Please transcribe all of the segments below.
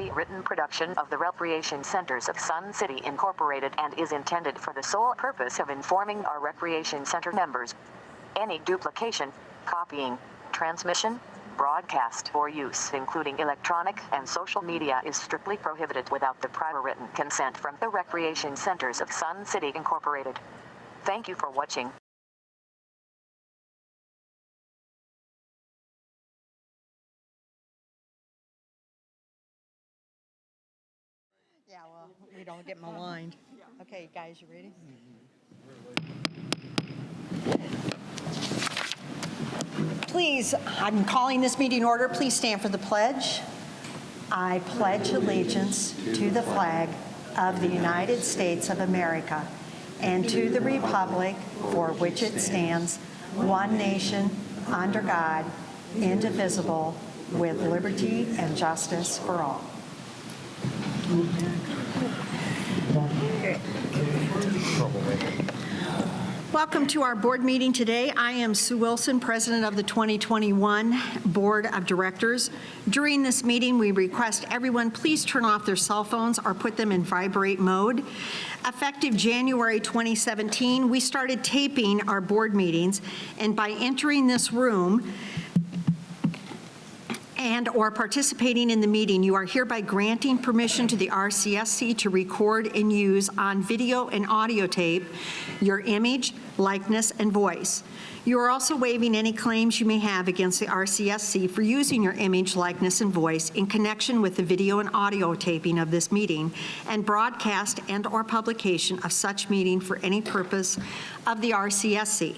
a written production of the Recreation Centers of Sun City Incorporated and is intended for the sole purpose of informing our Recreation Center members. Any duplication, copying, transmission, broadcast, or use, including electronic and social media, is strictly prohibited without the prior written consent from the Recreation Centers of Sun City Incorporated. Thank you for watching. Yeah, well, we don't get maligned. Okay, guys, you ready? Please, I'm calling this meeting order. Please stand for the pledge. I pledge allegiance to the flag of the United States of America and to the republic for which it stands, one nation, under God, indivisible, with liberty and justice for all. Welcome to our board meeting today. I am Sue Wilson, President of the 2021 Board of Directors. During this meeting, we request everyone please turn off their cell phones or put them in vibrate mode. Effective January 2017, we started taping our board meetings, and by entering this room and or participating in the meeting, you are hereby granting permission to the RCSC to record and use on video and audio tape your image, likeness, and voice. You are also waiving any claims you may have against the RCSC for using your image, likeness, and voice in connection with the video and audio taping of this meeting and broadcast and or publication of such meeting for any purpose of the RCSC.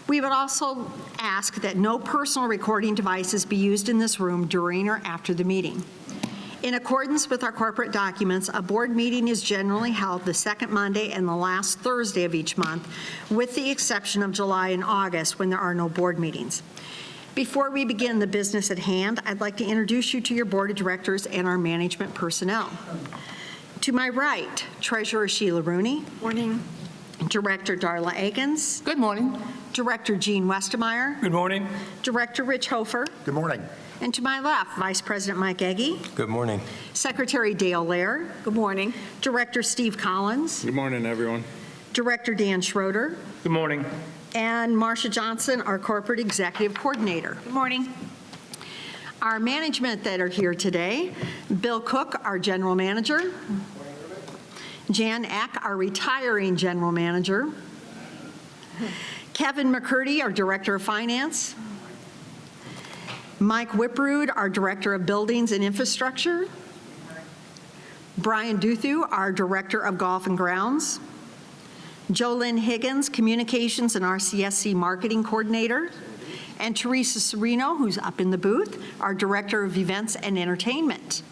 We would also ask that no personal recording devices be used in this room during or after the meeting. In accordance with our corporate documents, a board meeting is generally held the second Monday and the last Thursday of each month, with the exception of July and August when there are no board meetings. Before we begin the business at hand, I'd like to introduce you to your board of directors and our management personnel. To my right, Treasurer Sheila Rooney. Morning. Director Darla Akins. Good morning. Director Gene Westemeyer. Good morning. Director Rich Hofer. Good morning. And to my left, Vice President Mike Egge. Good morning. Secretary Dale Lair. Good morning. Director Steve Collins. Good morning, everyone. Director Dan Schroeder. Good morning. And Marcia Johnson, our Corporate Executive Coordinator. Good morning. Our management that are here today, Bill Cook, our General Manager. Jan Eck, our retiring General Manager. Kevin McCurdy, our Director of Finance. Mike Whiprud, our Director of Buildings and Infrastructure. Brian Duthu, our Director of Golf and Grounds. Jolynn Higgins, Communications and RCSC Marketing Coordinator. And Teresa Serino, who's up in the booth, our Director of Events and Entertainment.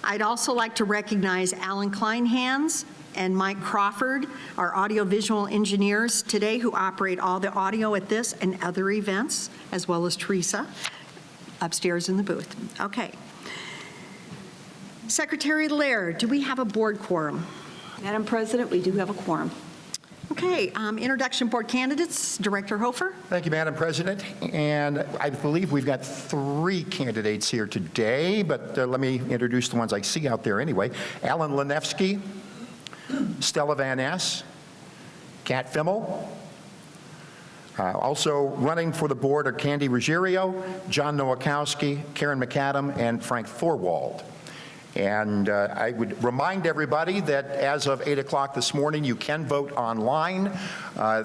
I'd also like to recognize Alan Kleinhans and Mike Crawford, our audiovisual engineers today who operate all the audio at this and other events, as well as Teresa upstairs in the booth. Okay. Secretary Lair, do we have a board quorum? Madam President, we do have a quorum. Okay, introduction board candidates, Director Hofer. Thank you, Madam President. And I believe we've got 3 candidates here today, but let me introduce the ones I see out there anyway. Alan Lenevsky, Stella Van Ness, Kat Fimmel. Also running for the board are Candy Ruggiero, John Nowakowski, Karen McAdam, and Frank Thorwald. And I would remind everybody that as of 8 o'clock this morning, you can vote online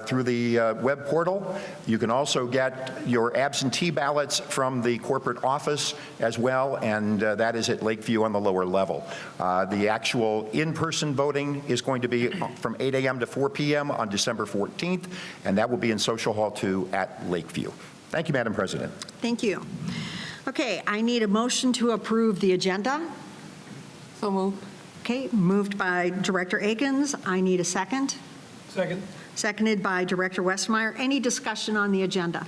through the web portal. You can also get your absentee ballots from the corporate office as well, and that is at Lakeview on the lower level. The actual in-person voting is going to be from 8 a.m. to 4 p.m. on December 14th, and that will be in Social Hall 2 at Lakeview. Thank you, Madam President. Thank you. Okay, I need a motion to approve the agenda. So moved. Okay, moved by Director Akins. I need a second. Second. Seconded by Director Westmeyer. Any discussion on the agenda?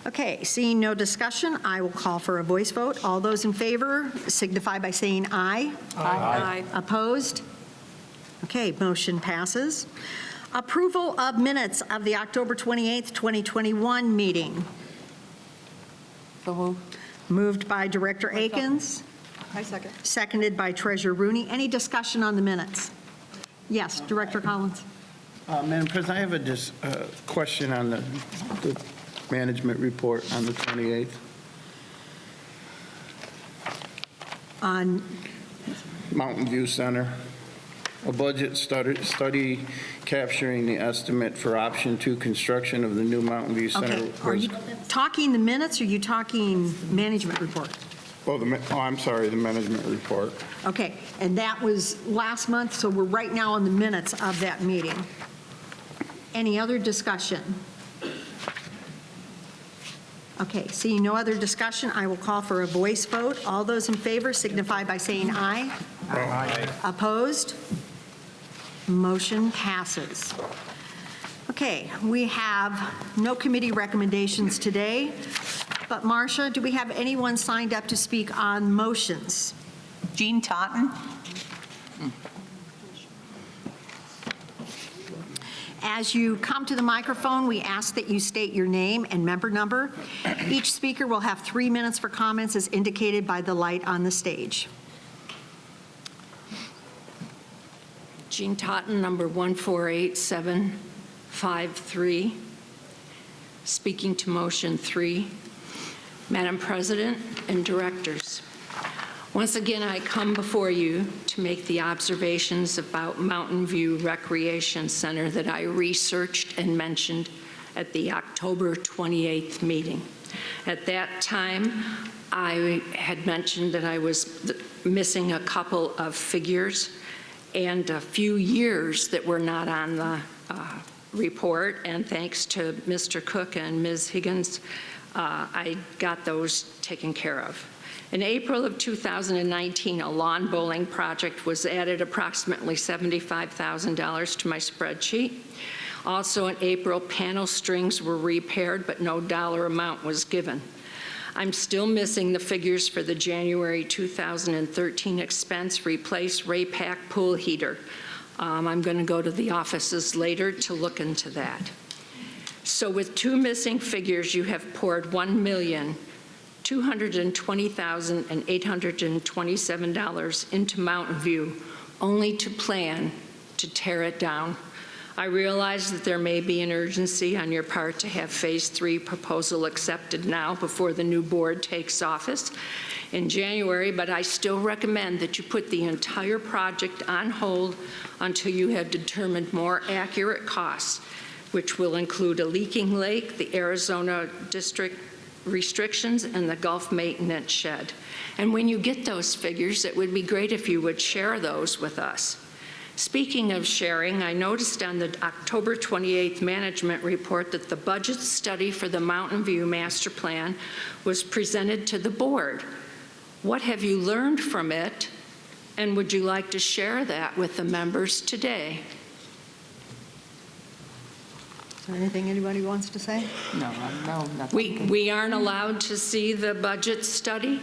Okay, seeing no discussion, I will call for a voice vote. All those in favor signify by saying aye. Aye. Opposed? Okay, motion passes. Approval of minutes of the October 28th, 2021 meeting. So moved. Moved by Director Akins, I second. seconded by Treasurer Rooney. Any discussion on the minutes? Yes, Director Collins. Madam President, I have a question on the management report on the 28th. On, Mountain View Center, a budget study capturing the estimate for option 2 construction of the new Mountain View Center. okay, are you talking the minutes or are you talking management report? I'm sorry, the management report. Okay, and that was last month, so we're right now in the minutes of that meeting. Any other discussion? Okay, seeing no other discussion, I will call for a voice vote. All those in favor signify by saying aye. Aye. Opposed? Motion passes. Okay, we have no committee recommendations today, but Marcia, do we have anyone signed up to speak on motions? Jean Totten. As you come to the microphone, we ask that you state your name and member number. Each speaker will have 3 minutes for comments as indicated by the light on the stage. Jean Totten, number 148753. Speaking to motion 3. Madam President and directors, once again, I come before you to make the observations about Mountain View Recreation Center that I researched and mentioned at the October 28th meeting. At that time, I had mentioned that I was missing a couple of figures and a few years that were not on the report, and thanks to Mr. Cook and Ms. Higgins, I got those taken care of. In April of 2019, a lawn bowling project was added approximately $75,000 to my spreadsheet. Also in April, panel strings were repaired, but no dollar amount was given. I'm still missing the figures for the January 2013 expense, replace Raypack pool heater. I'm going to go to the offices later to look into that. So with 2 missing figures, you have poured $1,220,827 into Mountain View, only to plan to tear it down. I realize that there may be an urgency on your part to have Phase 3 proposal accepted now before the new board takes office in January, but I still recommend that you put the entire project on hold until you have determined more accurate costs, which will include a leaking lake, the Arizona District restrictions, and the Gulf maintenance shed. And when you get those figures, it would be great if you would share those with us. Speaking of sharing, I noticed on the October 28th management report that the budget study for the Mountain View Master Plan was presented to the board. What have you learned from it, and would you like to share that with the members today? Is there anything anybody wants to say? No, nothing. We aren't allowed to see the budget study?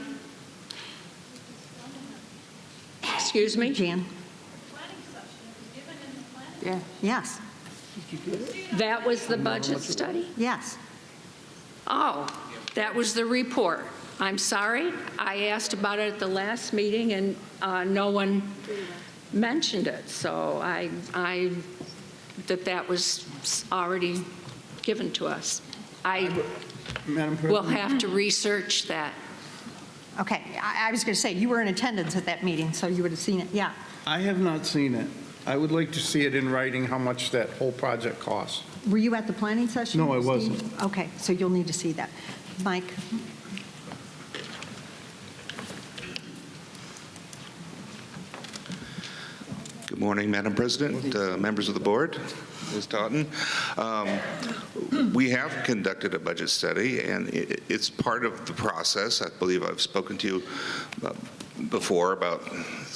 Excuse me? Jan? Yeah. Yes, That was the budget study? yes. Oh, that was the report. I'm sorry. I asked about it at the last meeting, and no one mentioned it. So that was already given to us. I Madam President? will have to research that. Okay, I was going to say, you were in attendance at that meeting, so you would have seen it, yeah. I have not seen it. I would like to see it in writing, how much that whole project costs. Were you at the planning session? No, I Steve? wasn't. Okay, so you'll need to see that. Mike? Good morning, Madam President, members of the board, Ms. Totten. We have conducted a budget study, and it's part of the process. I believe I've spoken to you before about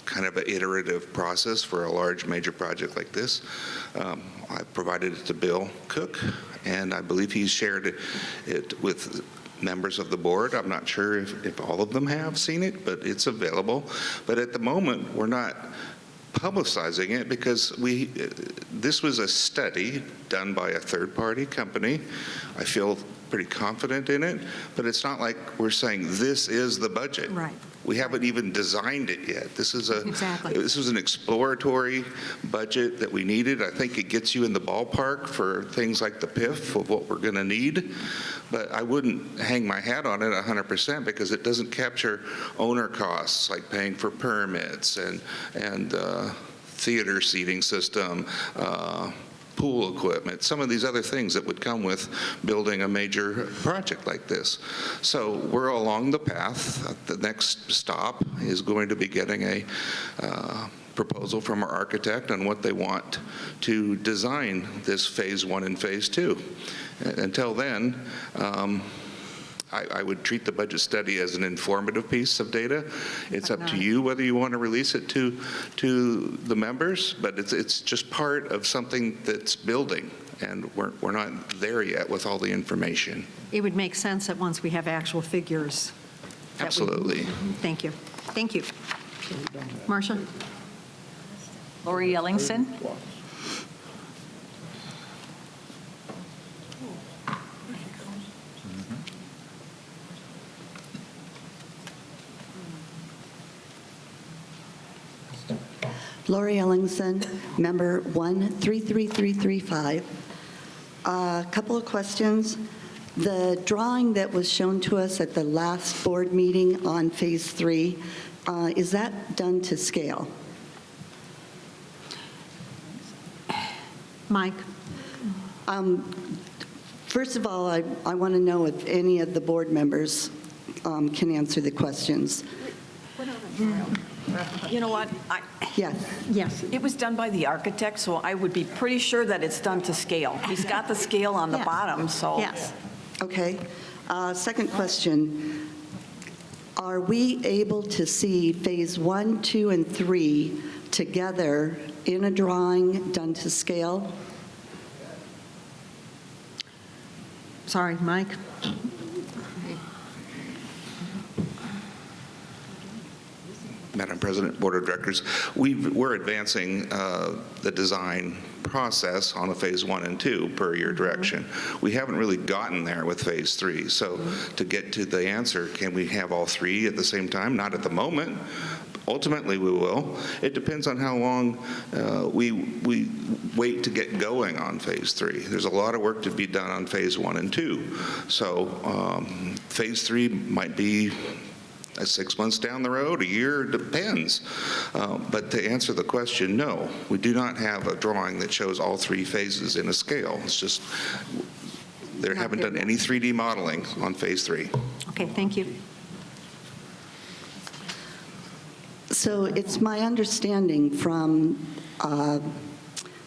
kind of an iterative process for a large major project like this. I provided it to Bill Cook, and I believe he's shared it with members of the board. I'm not sure if all of them have seen it, but it's available. But at the moment, we're not publicizing it because this was a study done by a third-party company. I feel pretty confident in it, but it's not like we're saying this is the budget. Right. We haven't even designed it yet. This is Exactly. This was an exploratory budget that we needed. I think it gets you in the ballpark for things like the PIF of what we're going to need, but I wouldn't hang my hat on it 100% because it doesn't capture owner costs like paying for permits and theater seating system, pool equipment, some of these other things that would come with building a major project like this. So we're along the path. The next stop is going to be getting a proposal from our architect on what they want to design this phase 1 and phase 2. Until then, I would treat the budget study as an informative piece of data. It's up to you whether you want to release it to the members, but it's just part of something that's building, and we're not there yet with all the information. It would make sense that once we have actual figures. that we- Absolutely. Thank you. Thank you. Marcia? Lori Ellingson. Lori Ellingson, member 133335. A couple of questions. The drawing that was shown to us at the last board meeting on Phase 3, is that done to scale? Mike? First of all, I want to know if any of the board members can answer the questions. You know what? Yes. Yes. It was done by the architect, so I would be pretty sure that it's done to scale. He's got the scale on the Yes. bottom, so. Yes. Okay. Second question. Are we able to see Phase 1, 2, and 3 together in a drawing done to scale? Sorry, Mike? Madam President, Board of Directors, we're advancing the design process on a Phase 1 and 2 per your direction. We haven't really gotten there with Phase 3. So to get to the answer, can we have all three at the same time? Not at the moment. Ultimately, we will. It depends on how long we wait to get going on Phase 3. There's a lot of work to be done on Phase 1 and 2. So Phase 3 might be 6 months down the road, a year, depends. But to answer the question, no, we do not have a drawing that shows all three phases in a scale. It's just, they haven't done any 3D modeling on Phase 3. Okay, thank you. So it's my understanding from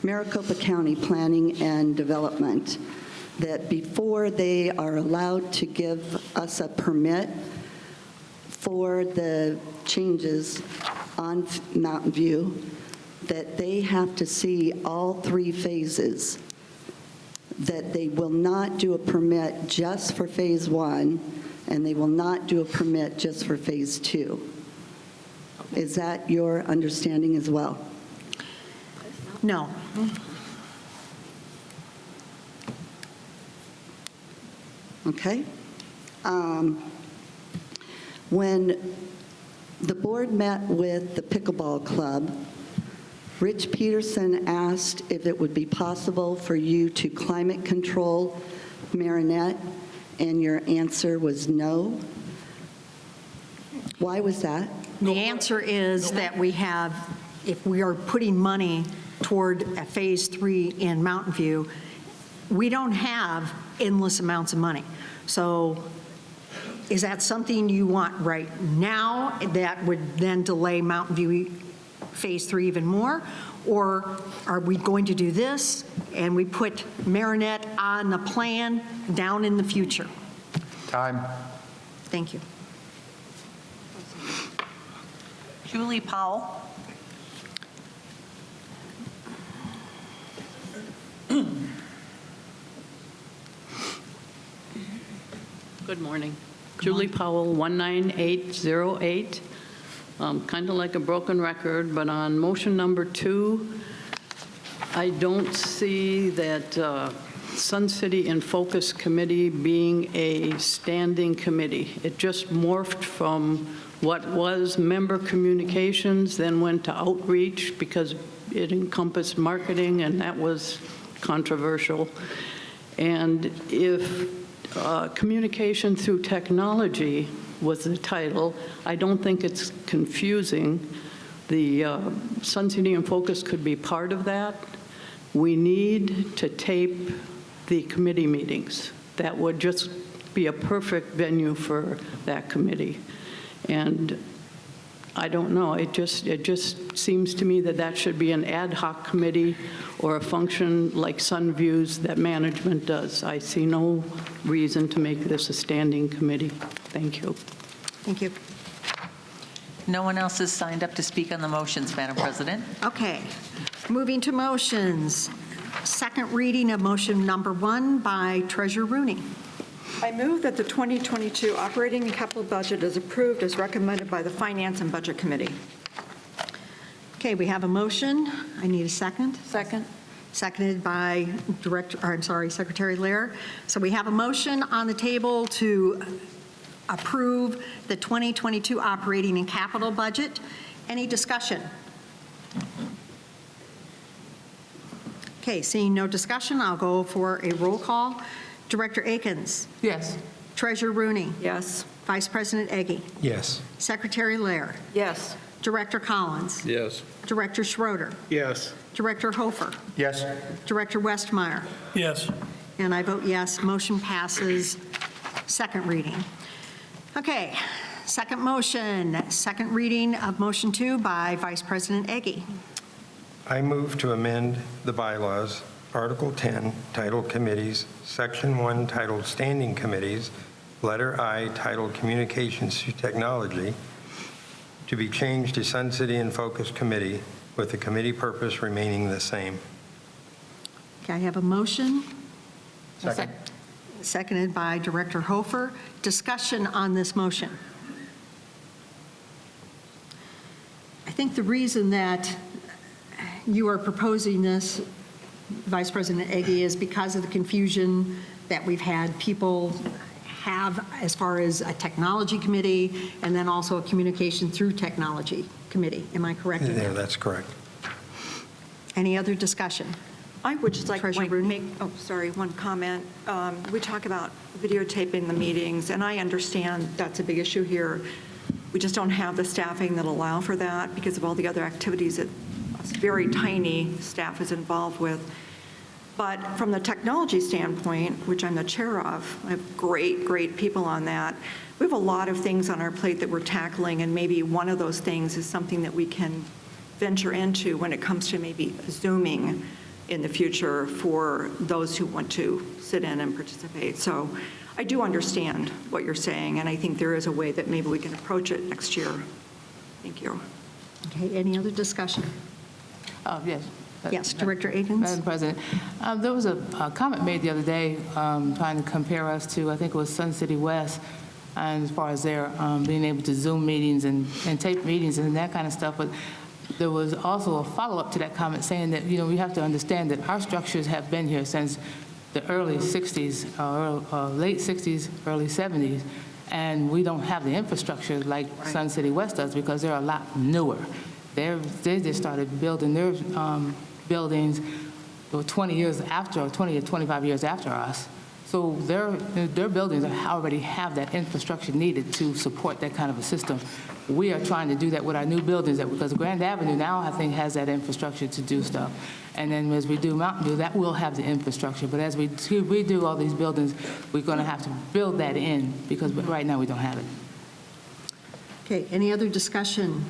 Maricopa County Planning and Development that before they are allowed to give us a permit for the changes on Mountain View, that they have to see all three phases, that they will not do a permit just for Phase 1, and they will not do a permit just for Phase 2. Is that your understanding as well? No. Okay. When the board met with the pickleball club, Rich Peterson asked if it would be possible for you to climate control Marinette, and your answer was no. Why was that? The answer is that we have, if we are putting money toward a Phase 3 in Mountain View, we don't have endless amounts of money. So is that something you want right now that would then delay Mountain View Phase 3 even more? Or are we going to do this and we put Marinette on the plan down in the future? Time. Thank you. Julie Powell. Good morning. Julie Powell, 19808. Kind of like a broken record, but on motion number 2, I don't see that Sun City in Focus Committee being a standing committee. It just morphed from what was member communications, then went to outreach because it encompassed marketing, and that was controversial. And if communication through technology was the title, I don't think it's confusing. The Sun City in Focus could be part of that. We need to tape the committee meetings. That would just be a perfect venue for that committee. And I don't know, it just seems to me that that should be an ad hoc committee or a function like SunViews that management does. I see no reason to make this a standing committee. Thank you. Thank you. No one else has signed up to speak on the motions, Madam President. Okay, moving to motions. Second reading of motion number 1 by Treasurer Rooney. I move that the 2022 operating and capital budget is approved as recommended by the Finance and Budget Committee. Okay, we have a motion. I need a second. Second. Seconded by Secretary Lehr. So we have a motion on the table to approve the 2022 operating and capital budget. Any discussion? Okay, seeing no discussion, I'll go for a roll call. Director Akins? Yes. Treasurer Rooney? Yes. Vice President Eggy? Yes. Secretary Lehr? Yes. Director Collins? Yes. Director Schroeder? Yes. Director Hofer? Yes. Director Westmeyer? Yes. And I vote yes. Motion passes. Second reading. Okay, second motion. Second reading of motion 2 by Vice President Eggy. I move to amend the bylaws, Article 10, titled Committees, Section 1, titled Standing Committees, Letter I, titled Communications to Technology, to be changed to Sun City in Focus Committee, with the committee purpose remaining the same. Okay, I have a motion. Second. Seconded by Director Hofer. Discussion on this motion. I think the reason that you are proposing this, Vice President Eggy, is because of the confusion that we've had people have as far as a technology committee and then also a communication through technology committee. Am I correct in Yeah, that? that's correct. Any other discussion? I would just like Treasurer to Rooney? make, one comment. We talk about videotaping the meetings, and I understand that's a big issue here. We just don't have the staffing that allow for that because of all the other activities that a very tiny staff is involved with. But from the technology standpoint, which I'm the chair of, I have great people on that. We have a lot of things on our plate that we're tackling, and maybe one of those things is something that we can venture into when it comes to maybe Zooming in the future for those who want to sit in and participate. So I do understand what you're saying, and I think there is a way that maybe we can approach it next year. Thank you. Okay, any other discussion? Yes. Yes, Director Akins? Madam President, there was a comment made the other day trying to compare us to, I think it was Sun City West, and as far as their being able to Zoom meetings and tape meetings and that kind of stuff. But there was also a follow-up to that comment saying that, you know, we have to understand that our structures have been here since the early 60s, late 60s, early 70s, and we don't have the infrastructure like Sun City West does because they're a lot newer. They just started building their buildings 20 years after, or 20 or 25 years after us. So their buildings already have that infrastructure needed to support that kind of a system. We are trying to do that with our new buildings because Grand Avenue now, I think, has that infrastructure to do stuff. And then as we do Mountain View, that will have the infrastructure. But as we do all these buildings, we're going to have to build that in because right now we don't have it. Okay, any other discussion?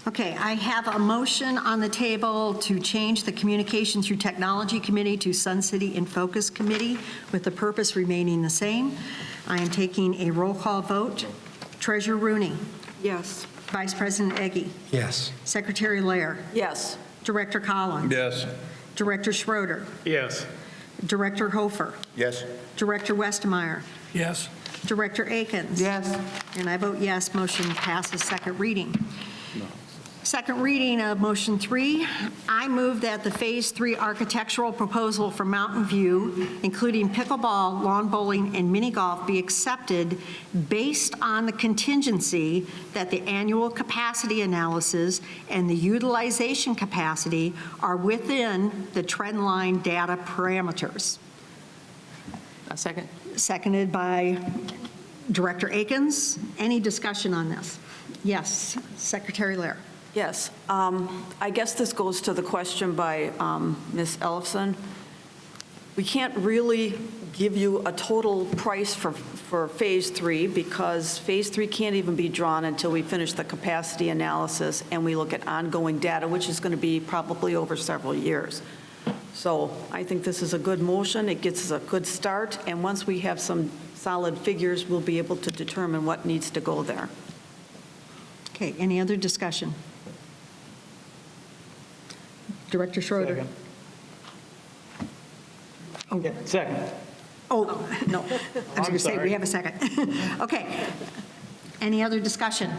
Okay, I have a motion on the table to change the Communication Through Technology Committee to Sun City in Focus Committee with the purpose remaining the same. I am taking a roll call vote. Treasurer Rooney? Yes. Vice President Eggy? Yes. Secretary Lehr? Yes. Director Collins? Yes. Director Schroeder? Yes. Director Hofer? Yes. Director Westmeyer? Yes. Director Akins? Yes. And I vote yes, motion passes second reading. Second reading of motion 3, I move that the Phase 3 architectural proposal for Mountain View, including pickleball, lawn bowling, and mini golf, be accepted based on the contingency that the annual capacity analysis and the utilization capacity are within the trend line data parameters. A second. Seconded by Director Akins. Any discussion on this? Yes, Secretary Lair. Yes. I guess this goes to the question by Ms. Ellefson. We can't really give you a total price for Phase 3 because Phase 3 can't even be drawn until we finish the capacity analysis and we look at ongoing data, which is going to be probably over several years. So I think this is a good motion. It gets us a good start. And once we have some solid figures, we'll be able to determine what needs to go there. Okay, any other discussion? Director Schroeder? Second. Oh, Yeah, second. oh, no. I was going to say, sorry. we have a second. Okay. Any other discussion?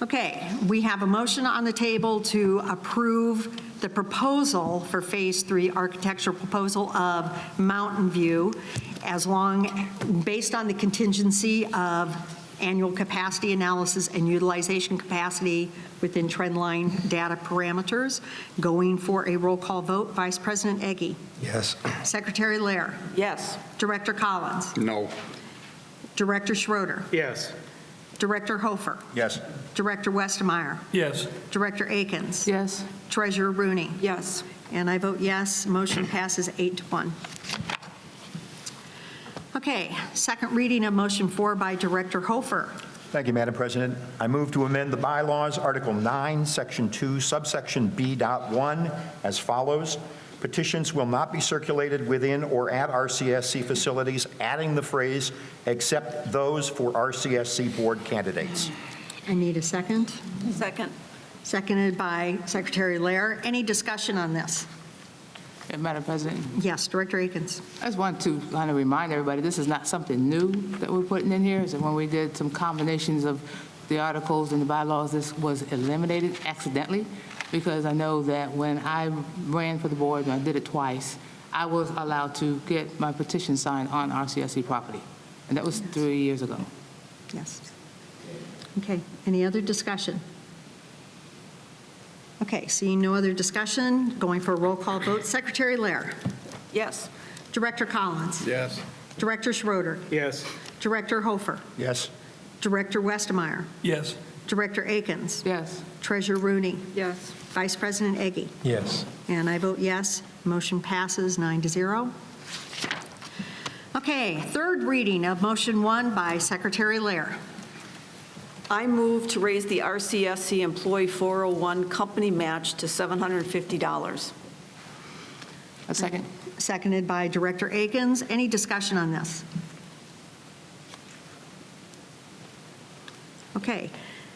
Okay, we have a motion on the table to approve the proposal for Phase 3 architectural proposal of Mountain View based on the contingency of annual capacity analysis and utilization capacity within trendline data parameters. Going for a roll call vote, Vice President Eggy. Yes. Secretary Lair. Yes. Director Collins. No. Director Schroeder. Yes. Director Hofer. Yes. Director Westermeyer. Yes. Director Akins. Yes. Treasurer Rooney. Yes. And I vote yes. Motion passes 8-1. Okay, second reading of motion 4 by Director Hofer. Thank you, Madam President. I move to amend the bylaws, Article 9, Section 2, subsection B.1, as follows. Petitions will not be circulated within or at RCSC facilities, adding the phrase, except those for RCSC board candidates. I need a second. Second. Seconded by Secretary Lair. Any discussion on this? Madam President, Yes, Director Akins. I just want to kind of remind everybody, this is not something new that we're putting in here. So when we did some combinations of the articles and the bylaws, this was eliminated accidentally, because I know that when I ran for the board, and I did it twice, I was allowed to get my petition signed on RCSC property. And that was 3 years ago. Yes. Okay, any other discussion? Okay, seeing no other discussion, going for a roll call vote. Secretary Lair. Yes. Director Collins. Yes. Director Schroeder. Yes. Director Hofer. Yes. Director Westermeyer. Yes. Director Akins. Yes. Treasurer Rooney. Yes. Vice President Eggy. Yes. And I vote yes. Motion passes 9-0. Okay, third reading of motion 1 by Secretary Lair. I move to raise the RCSC Employee 401 company match to $750. A second. Seconded by Director Akins. Any discussion on this? Okay.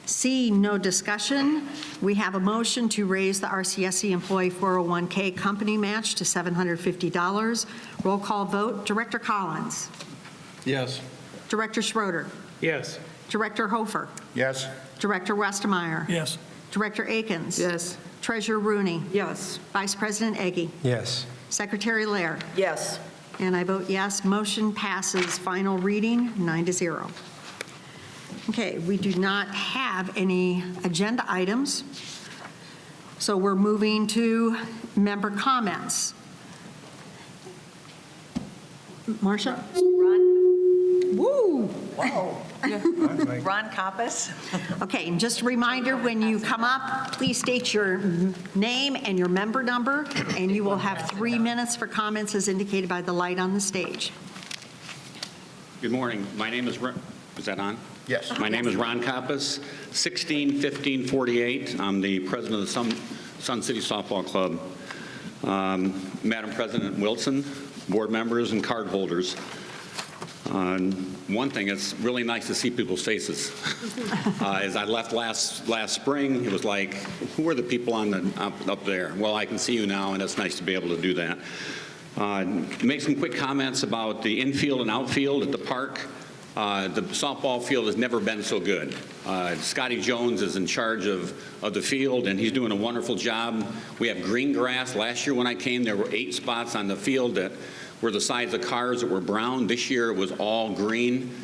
Seeing no discussion, we have a motion to raise the RCSC Employee 401K company match to $750. Roll call vote. Director Collins. Yes. Director Schroeder. Yes. Director Hofer. Yes. Director Westermeyer. Yes. Director Akins. Yes. Treasurer Rooney. Yes. Vice President Eggy. Yes. Secretary Lair. Yes. And I vote yes. Motion passes final reading 9-0. Okay, we do not have any agenda items, so we're moving to member comments. Marcia? Woo! Ron Coppice. Okay, and just a reminder, when you come up, please state your name and your member number, and you will have 3 minutes for comments as indicated by the light on the stage. Good morning. My name is, is that on? Yes. My name is Ron Coppice, 161548. I'm the president of the Sun City Softball Club. Madam President Wilson, board members, and card holders. One thing, it's really nice to see people's faces. As I left last spring, it was like, who are the people on the up there? Well, I can see you now, and it's nice to be able to do that. Make some quick comments about the infield and outfield at the park. The softball field has never been so good. Scotty Jones is in charge of the field, and he's doing a wonderful job. We have green grass. Last year when I came, there were 8 spots on the field that were the size of cars that were brown. This year it was all green.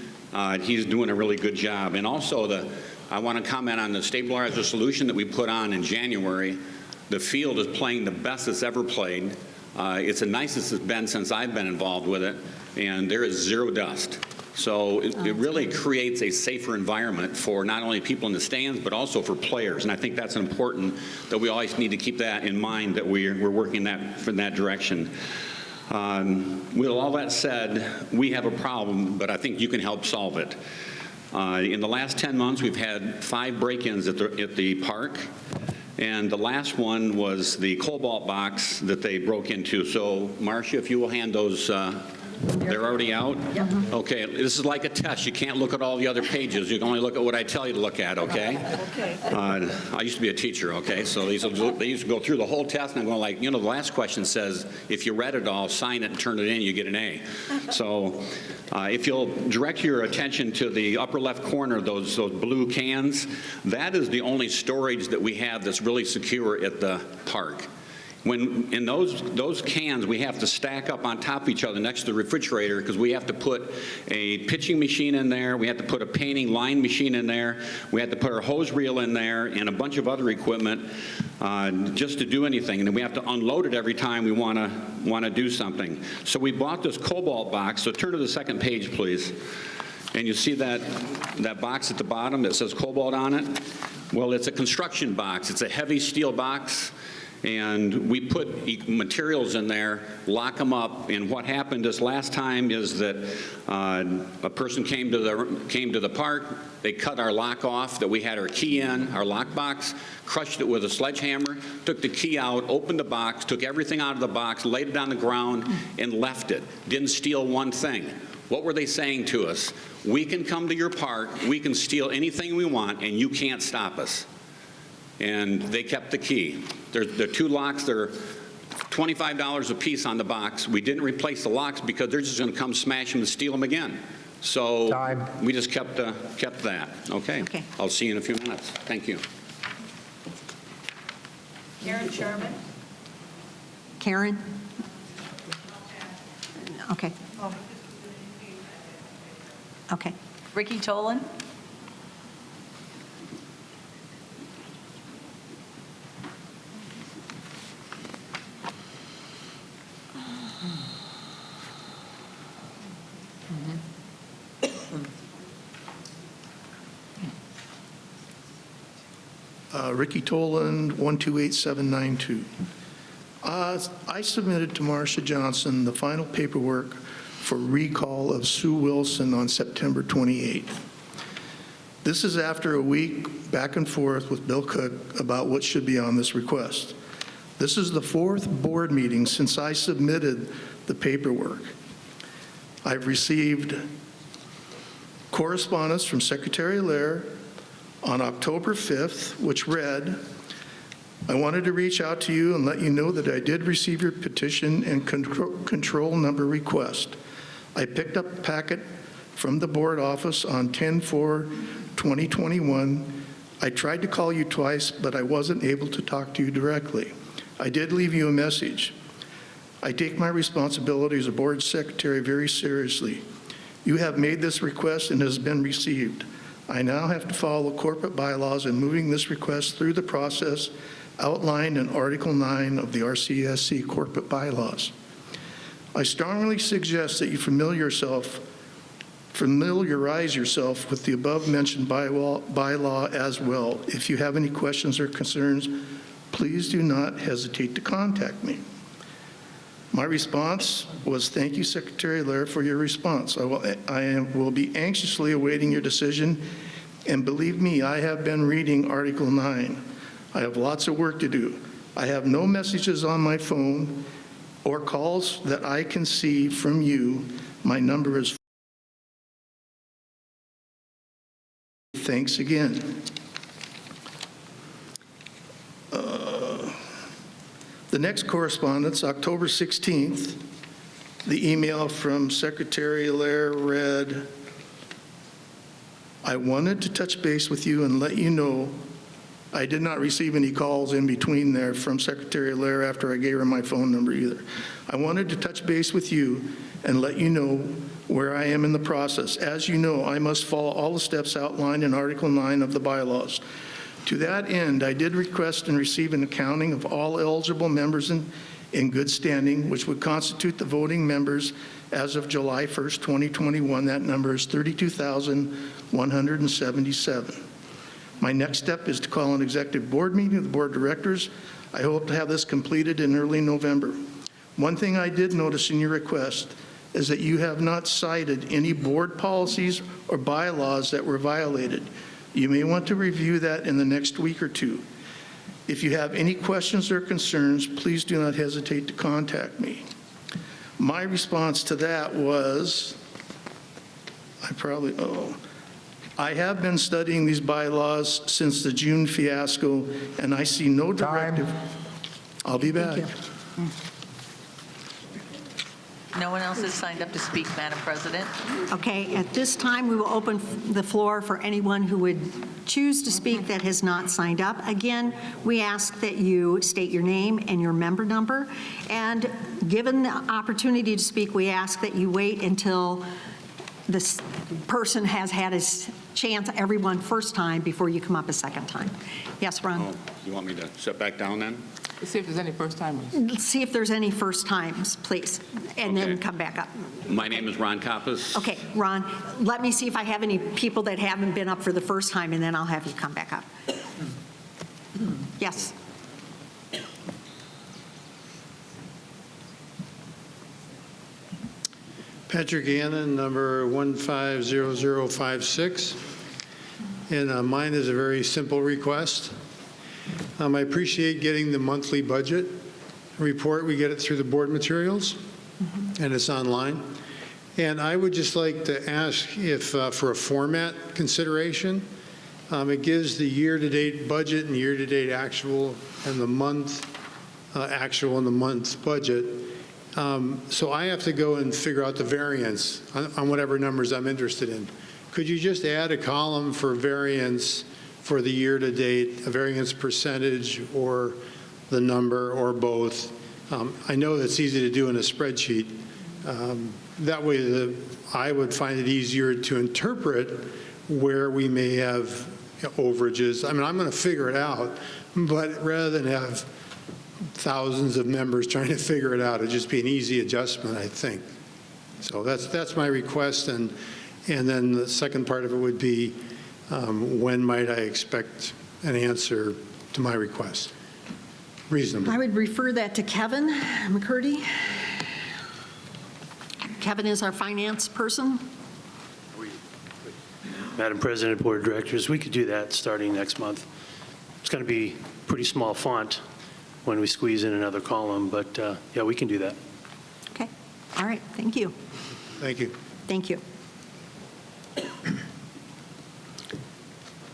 He's doing a really good job. And also, I want to comment on the stabilizer solution that we put on in January. The field is playing the best it's ever played. It's the nicest it's been since I've been involved with it, and there is 0 dust. So it really creates a safer environment for not only people in the stands, but also for players. And I think that's important, that we always need to keep that in mind, that we're working in that direction. With all that said, we have a problem, but I think you can help solve it. In the last 10 months, we've had 5 break-ins at the park. And the last one was the cobalt box that they broke into. So, Marcia, if you will hand those, they're already out? Yep. Okay, this is like a test. You can't look at all the other pages. You can only look at what I tell you to look at, okay? Okay. I used to be a teacher, okay? So they used to go through the whole test, and I'm going like, the last question says, if you read it all, sign it and turn it in, you get an A. So if you'll direct your attention to the upper left corner, those blue cans, that is the only storage that we have that's really secure at the park. When in those cans, we have to stack up on top of each other next to the refrigerator because we have to put a pitching machine in there, we have to put a painting line machine in there, we have to put our hose reel in there, and a bunch of other equipment just to do anything. And then we have to unload it every time we want to do something. So we bought this cobalt box. So turn to the second page, please. And you see that box at the bottom that says cobalt on it? Well, it's a construction box. It's a heavy steel box. And we put materials in there, lock them up, and what happened this last time is that a person came to the park, they cut our lock off that we had our key in, our lock box, crushed it with a sledgehammer, took the key out, opened the box, took everything out of the box, laid it on the ground, and left it. Didn't steal one thing. What were they saying to us? We can come to your park, we can steal anything we want, and you can't stop us. And they kept the key. There are 2 locks. They're $25 a piece on the box. We didn't replace the locks because they're just going to come smash them and steal them again. So we just kept that. Okay. I'll see you in a few minutes. Thank you. Karen Sherman. Karen? Okay. Okay. Ricky Tolan? Ricky Toland, 128792. I submitted to Marcia Johnson the final paperwork for recall of Sue Wilson on September 28th. This is after a week back and forth with Bill Cook about what should be on this request. This is the 4th board meeting since I submitted the paperwork. I've received correspondence from Secretary Lair on October 5th, which read, I wanted to reach out to you and let you know that I did receive your petition and control number request. I picked up a packet from the board office on 10/4/2021. I tried to call you twice, but I wasn't able to talk to you directly. I did leave you a message. I take my responsibility as a board secretary very seriously. You have made this request and it has been received. I now have to follow corporate bylaws in moving this request through the process outlined in Article 9 of the RCSC corporate bylaws. I strongly suggest that you familiarize yourself with the above-mentioned bylaw as well. If you have any questions or concerns, please do not hesitate to contact me. My response was, thank you, Secretary Lair, for your response. I will be anxiously awaiting your decision, and believe me, I have been reading Article 9. I have lots of work to do. I have no messages on my phone or calls that I can see from you. My number is. Thanks again. The next correspondence, October 16th, The email from Secretary Lair read, "I wanted to touch base with you and let you know I did not receive any calls in between there from Secretary Lair after I gave her my phone number either. I wanted to touch base with you and let you know where I am in the process. As you know, I must follow all the steps outlined in Article 9 of the bylaws. To that end, I did request and receive an accounting of all eligible members in good standing, which would constitute the voting members as of July 1st, 2021. That number is 32,177. My next step is to call an executive board meeting of the board of directors. I hope to have this completed in early November. One thing I did notice in your request is that you have not cited any board policies or bylaws that were violated. You may want to review that in the next week or two. If you have any questions or concerns, please do not hesitate to contact me." My response to that was, I have been studying these bylaws since the June fiasco, and I see no directive. I'll be back. No one else has signed up to speak, Madam President. Okay, at this time, we will open the floor for anyone who would choose to speak that has not signed up. Again, we ask that you state your name and your member number, and given the opportunity to speak, we ask that you wait until this person has had his chance, everyone first time, before you come up a second time. Yes, Ron? Oh, you want me to sit back down then? Let's see if there's any first timers. Let's see if there's any first times, please, and then Okay. come back up. My name is Ron Kappas. Okay, Ron, let me see if I have any people that haven't been up for the first time, and then I'll have you come back up. Yes. Patrick Gannon, number 150056. And mine is a very simple request. I appreciate getting the monthly budget report. We get it through the board materials, and it's online. And I would just like to ask if, for a format consideration, it gives the year-to-date budget and year-to-date actual and the month actual and the month budget. So I have to go and figure out the variance on whatever numbers I'm interested in. Could you just add a column for variance for the year-to-date, a variance percentage or the number or both? I know that's easy to do in a spreadsheet. That way I would find it easier to interpret where we may have overages. I mean, I'm going to figure it out, but rather than have thousands of members trying to figure it out, it'd just be an easy adjustment, I think. So that's my request, and then the second part of it would be, when might I expect an answer to my request? Reasonable. I would refer that to Kevin McCurdy. Kevin is our finance person. Madam President, Board of Directors, we could do that starting next month. It's going to be pretty small font when we squeeze in another column, but yeah, we can do that. Okay, all right, thank you. Thank you. Thank you.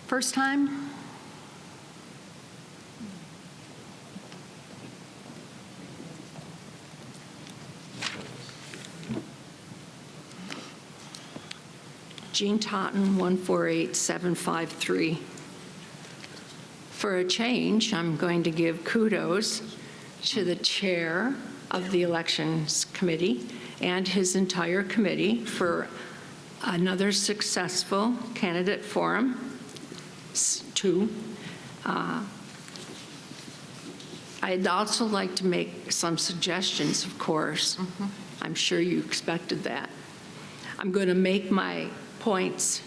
First time? Jean Totten, 148753. For a change, I'm going to give kudos to the chair of the Elections Committee and his entire committee for another successful candidate forum. I'd also like to make some suggestions, of course. I'm sure you expected that. I'm going to make my points,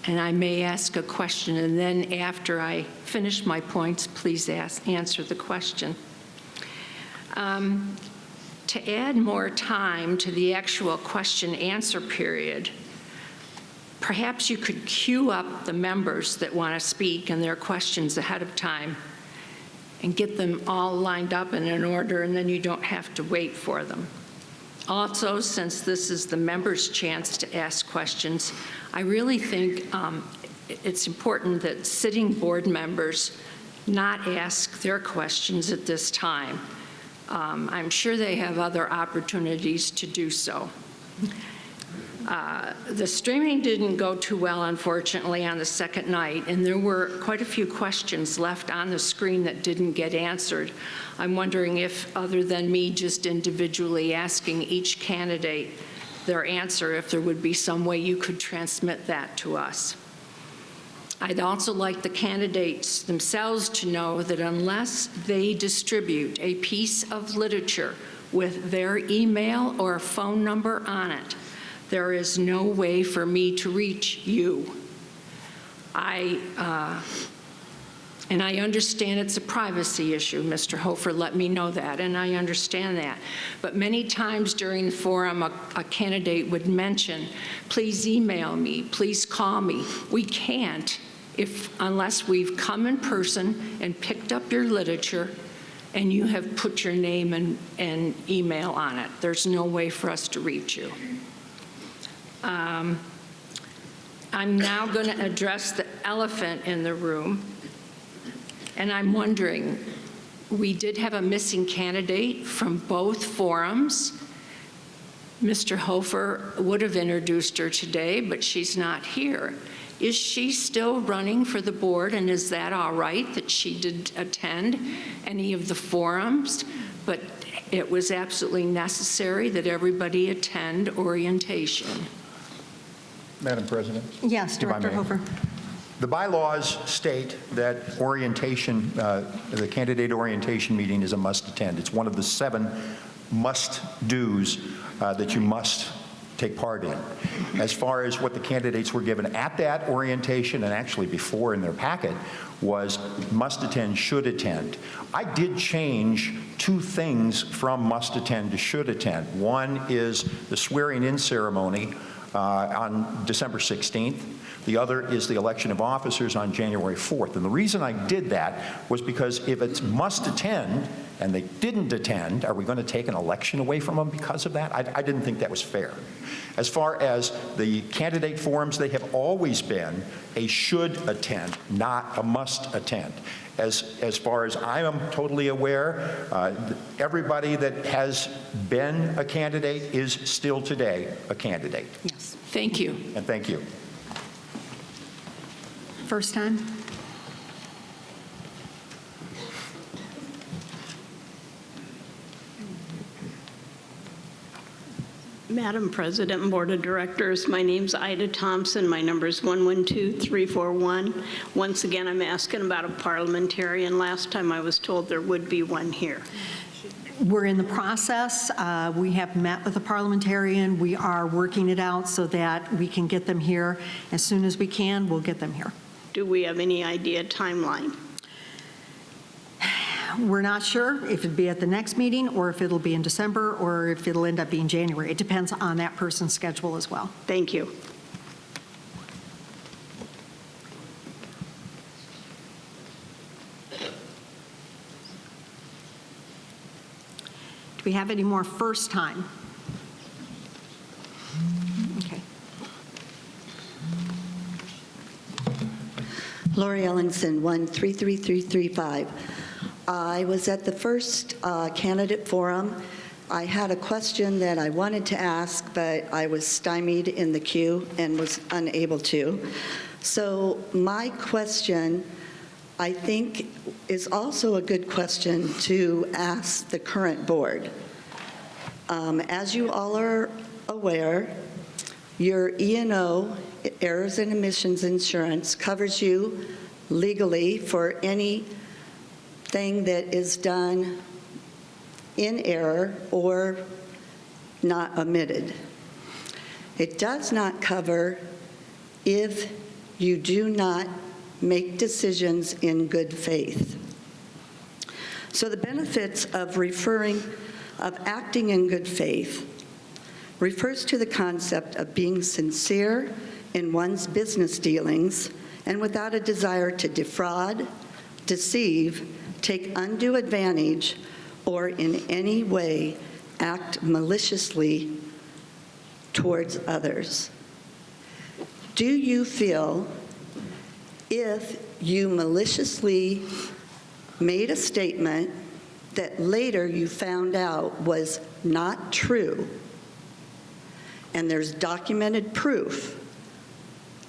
and I may ask a question, and then after I finish my points, please answer the question. To add more time to the actual question-answer period, perhaps you could queue up the members that want to speak and their questions ahead of time and get them all lined up in an order, and then you don't have to wait for them. Also, since this is the members' chance to ask questions, I really think it's important that sitting board members not ask their questions at this time. I'm sure they have other opportunities to do so. The streaming didn't go too well, unfortunately, on the second night, and there were quite a few questions left on the screen that didn't get answered. I'm wondering if, other than me just individually asking each candidate their answer, if there would be some way you could transmit that to us. I'd also like the candidates themselves to know that unless they distribute a piece of literature with their email or phone number on it, there is no way for me to reach you. And I understand it's a privacy issue. Mr. Hofer let me know that, and I understand that. But many times during the forum, a candidate would mention, please email me, please call me. We can't unless we've come in person and picked up your literature and you have put your name and email on it. There's no way for us to reach you. I'm now going to address the elephant in the room. And I'm wondering, we did have a missing candidate from both forums. Mr. Hofer would have introduced her today, but she's not here. Is she still running for the board, and is that all right that she did attend any of the forums? But it was absolutely necessary that everybody attend orientation. Madam President? Yes, if I Director may. Hofer. The bylaws state that orientation, the candidate orientation meeting is a must attend. It's one of the 7 must-dos that you must take part in. As far as what the candidates were given at that orientation, and actually before in their packet, was must attend, should attend. I did change 2 things from must attend to should attend. One is the swearing-in ceremony on December 16th. The other is the election of officers on January 4th. And the reason I did that was because if it's must attend and they didn't attend, are we going to take an election away from them because of that? I didn't think that was fair. As far as the candidate forums, they have always been a should attend, not a must attend. As far as I am totally aware, everybody that has been a candidate is still today a candidate. Yes. Thank you. And thank you. First time? Madam President and Board of Directors, my name's Ida Thompson. My number is 112341. Once again, I'm asking about a parliamentarian. Last time I was told there would be one here. We're in the process. We have met with a parliamentarian. We are working it out so that we can get them here. As soon as we can, we'll get them here. Do we have any idea timeline? We're not sure if it'd be at the next meeting or if it'll be in December or if it'll end up being January. It depends on that person's schedule as well. Thank you. Do we have any more first time? Okay. Lori Ellingson, 133335. I was at the first candidate forum. I had a question that I wanted to ask, but I was stymied in the queue and was unable to. So my question, I think, is also a good question to ask the current board. As you all are aware, your E&O, errors and omissions insurance, covers you legally for anything that is done in error or not omitted. It does not cover if you do not make decisions in good faith. So the benefits of acting in good faith refers to the concept of being sincere in one's business dealings and without a desire to defraud, deceive, take undue advantage, or in any way act maliciously towards others. Do you feel if you maliciously made a statement that later you found out was not true, and there's documented proof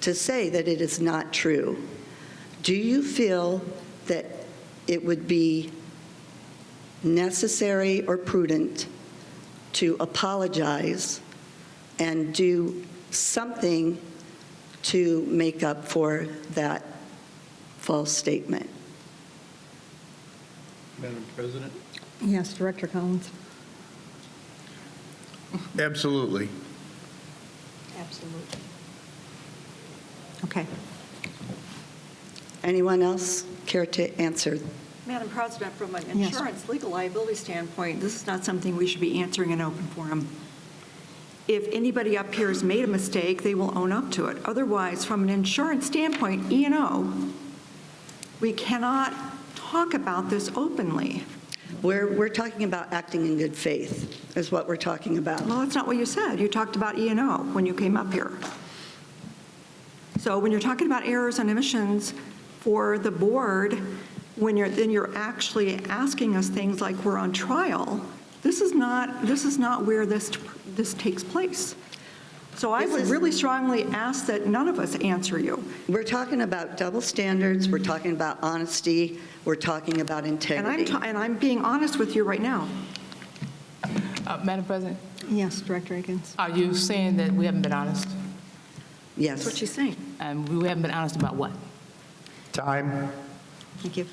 to say that it is not true, do you feel that it would be necessary or prudent to apologize and do something to make up for that false statement? Madam President? Yes, Director Collins. Absolutely. Absolutely. Okay. Anyone else care to answer? Madam President, from an Yes. insurance legal liability standpoint, this is not something we should be answering in open forum. If anybody up here has made a mistake, they will own up to it. Otherwise, from an insurance standpoint, E&O, we cannot talk about this openly. We're talking about acting in good faith, is what we're talking about. Well, that's not what you said. You talked about E&O when you came up here. So when you're talking about errors and omissions for the board, then you're actually asking us things like we're on trial. This is not where this takes place. So I would really strongly ask that none of us answer you. We're talking about double standards, we're talking about honesty, we're talking about integrity. And I'm being honest with you right now. Madam President? Yes, Director Akins. Are you saying that we haven't been honest? Yes. That's what she's saying. And we haven't been honest about what? Time. Thank you.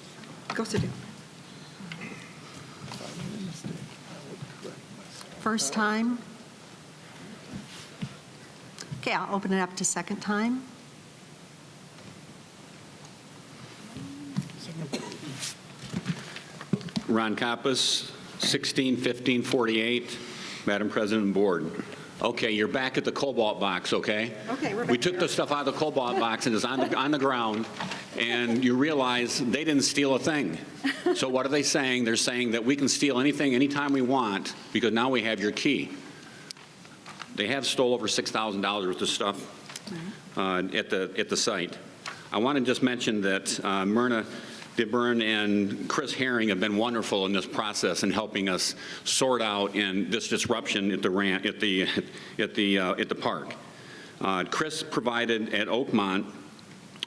Go sit down. First time? Okay, I'll open it up to second time. Ron Coppice, 161548, Madam President and Board. Okay, you're back at the Cobalt box, okay? Okay, we're back We took here. the stuff out of the Cobalt box and it's on the ground, and you realize they didn't steal a thing. So what are they saying? They're saying that we can steal anything, anytime we want, because now we have your key. They have stole over $6,000 worth of stuff at the site. I want to just mention that Myrna DeBurn and Chris Herring have been wonderful in this process in helping us sort out in this disruption at the park. Chris provided at Oakmont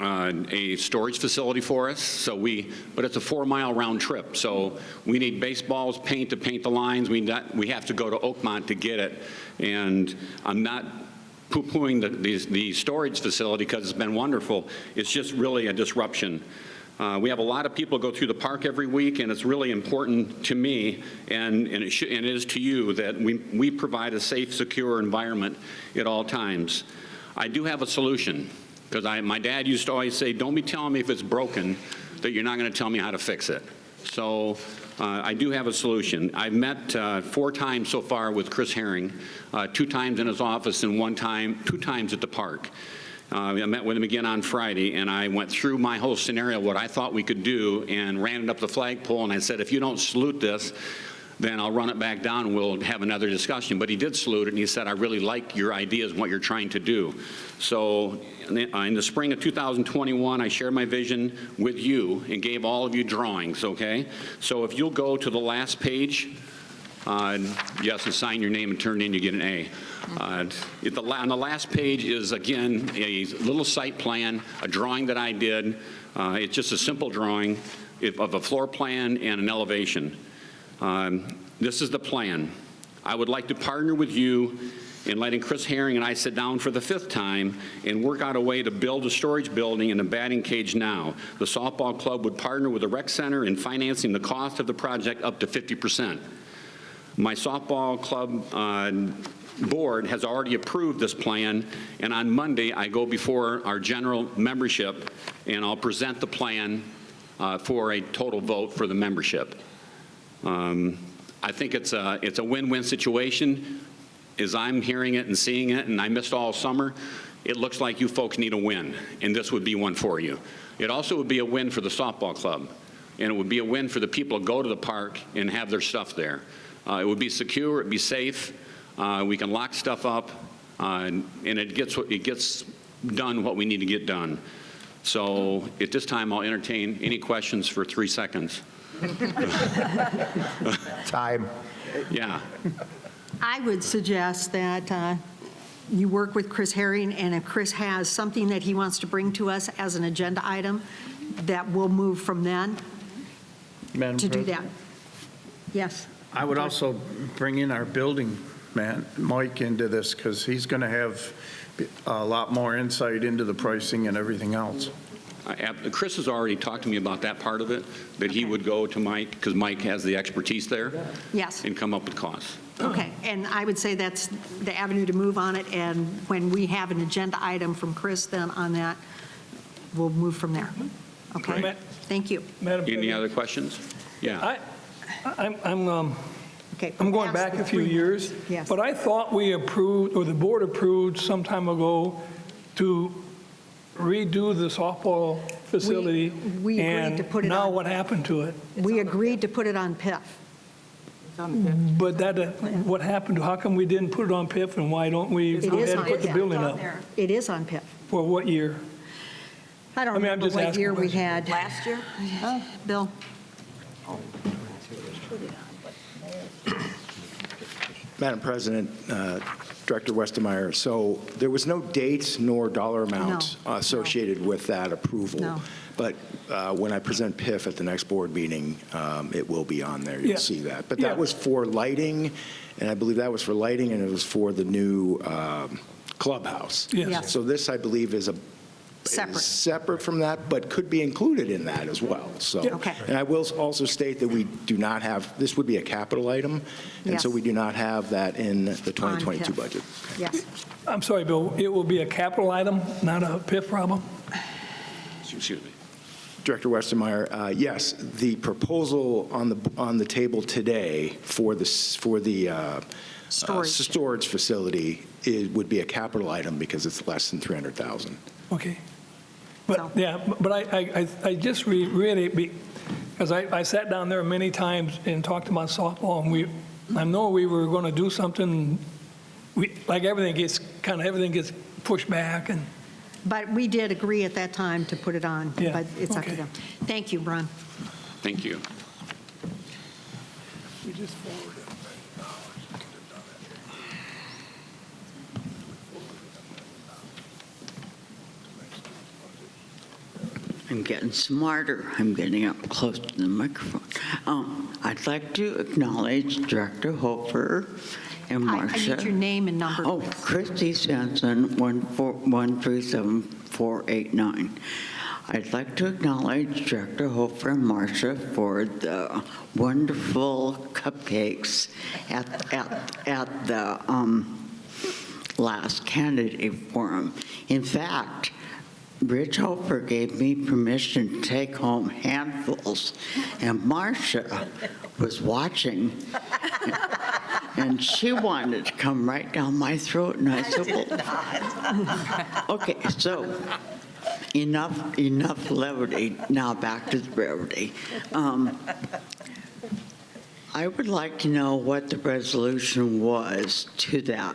a storage facility for us, but it's a 4-mile round trip, so we need baseballs, paint to paint the lines. We have to go to Oakmont to get it, and I'm not poo-pooing the storage facility because it's been wonderful. It's just really a disruption. We have a lot of people go through the park every week, and it's really important to me, and it is to you, that we provide a safe, secure environment at all times. I do have a solution, because my dad used to always say, don't be telling me if it's broken, that you're not going to tell me how to fix it. So I do have a solution. I've met 4 times so far with Chris Herring, 2 times in his office and 2 times at the park. I met with him again on Friday, and I went through my whole scenario, what I thought we could do, and ran it up the flagpole, and I said, if you don't salute this, then I'll run it back down and we'll have another discussion. But he did salute it, and he said, I really like your ideas and what you're trying to do. So in the spring of 2021, I shared my vision with you and gave all of you drawings, okay? So if you'll go to the last page, yes, and sign your name and turn it in, you get an A. On the last page is, again, a little site plan, a drawing that I did. It's just a simple drawing of a floor plan and an elevation. This is the plan. I would like to partner with you in letting Chris Herring and I sit down for the 5th time and work out a way to build a storage building and a batting cage now. The softball club would partner with the rec center in financing the cost of the project up to 50%. My softball club board has already approved this plan, and on Monday I go before our general membership and I'll present the plan for a total vote for the membership. I think it's a win-win situation. As I'm hearing it and seeing it, and I missed all summer, it looks like you folks need a win, and this would be one for you. It also would be a win for the softball club, and it would be a win for the people who go to the park and have their stuff there. It would be secure, it'd be safe, we can lock stuff up, and it gets done what we need to get done. So at this time, I'll entertain any questions for 3 seconds. Time. Yeah. I would suggest that you work with Chris Herring, and if Chris has something that he wants to bring to us as an agenda item, that we'll move from then Madam to do President? that. Yes. I would also bring in our building man, Mike, into this, because he's going to have a lot more insight into the pricing and everything else. Chris has already talked to me about that part of it, that he would go to Mike, because Mike has the expertise there, Yes. and come up with costs. Okay, and I would say that's the avenue to move on it, and when we have an agenda item from Chris then on that, we'll move from there. Okay? Great. Thank you. Any other questions? Yeah. I'm going back a few years, Yes. but I thought we approved, or the board approved some time ago to redo the softball facility. We agreed to put it And now on- what happened to it? We agreed to put it on PIF. But that, what happened, how come we didn't put it on PIF, and why don't we It go is ahead on and put the PIF. building up? It is on PIF. For what year? I don't I mean, I'm remember just what asking year we questions. had. Last year? Bill? Madam President, Director Westermeyer, so there was no dates nor dollar amounts associated with that approval. No. But when I present PIF at the next board meeting, it will be on there. You'll Yeah. see that. But Yeah. that was for lighting, and I believe that was for lighting, and it was for the new clubhouse. Yes. Yes. So this, I believe, is separate from that, but could be included in that as well. So, Yeah. Okay. And I will also state that we do not have, this would be a capital item, and so Yes. we do not have that in the 2022 PIF. budget. Yes. I'm sorry, Bill, it will be a capital item, not a PIF problem? Excuse me. Director Westermeyer, yes, the proposal on the table today for the storage facility would be a capital item because it's less than 300,000. Okay. But, yeah, but I just really, because I sat down there many times and talked about softball, and I know we were going to do something, like everything gets pushed back, and But we did agree at that time to put it on, Yeah, but it's up to okay. them. Thank you, Ron. Thank you. we just forwarded. I'm getting smarter. I'm getting up close to the microphone. I'd like to acknowledge Director Hofer and Marcia. I need your name and number. Oh, Christy Sampson, 137-489. I'd like to acknowledge Director Hofer and Marcia for the wonderful cupcakes at the last candidate forum. In fact, Rich Hofer gave me permission to take home handfuls, and Marcia was watching, and she wanted to come right down my throat, and I said, well, okay, so enough levity. Now back to the brevity. I would like to know what the resolution was to that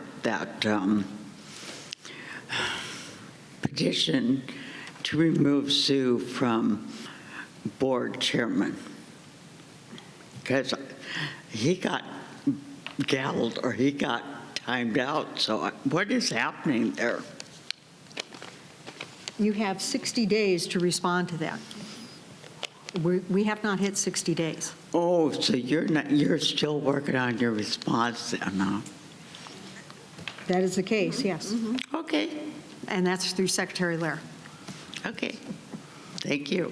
petition to remove Sue from board chairman. Because he got galled or he got timed out. So what is happening there? You have 60 days to respond to that. We have not hit 60 days. Oh, so you're still working on your response then, huh? That is the case, yes. Okay. And that's through Secretary Lair. Okay. Thank you.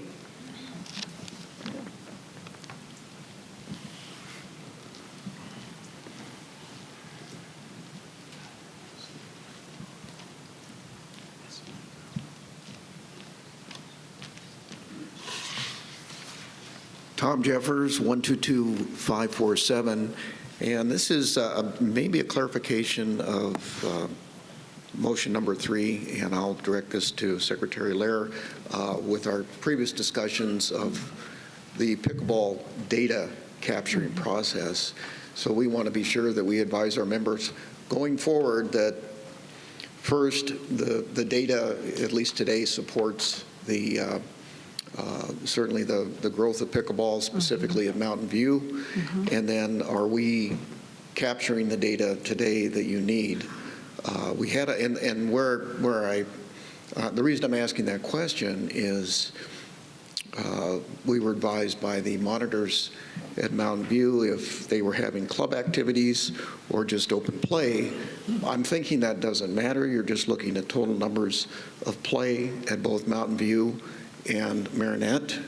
Tom Jeffers, 122547, and this is maybe a clarification of motion number 3, and I'll direct this to Secretary Lair with our previous discussions of the pickleball data capturing process. So we want to be sure that we advise our members going forward that first, the data, at least today, supports the certainly the growth of pickleball, specifically at Mountain View, and then are we capturing the data today that you need? We had the reason I'm asking that question is we were advised by the monitors at Mountain View if they were having club activities or just open play. I'm thinking that doesn't matter. You're just looking at total numbers of play at both Mountain View and Marinette.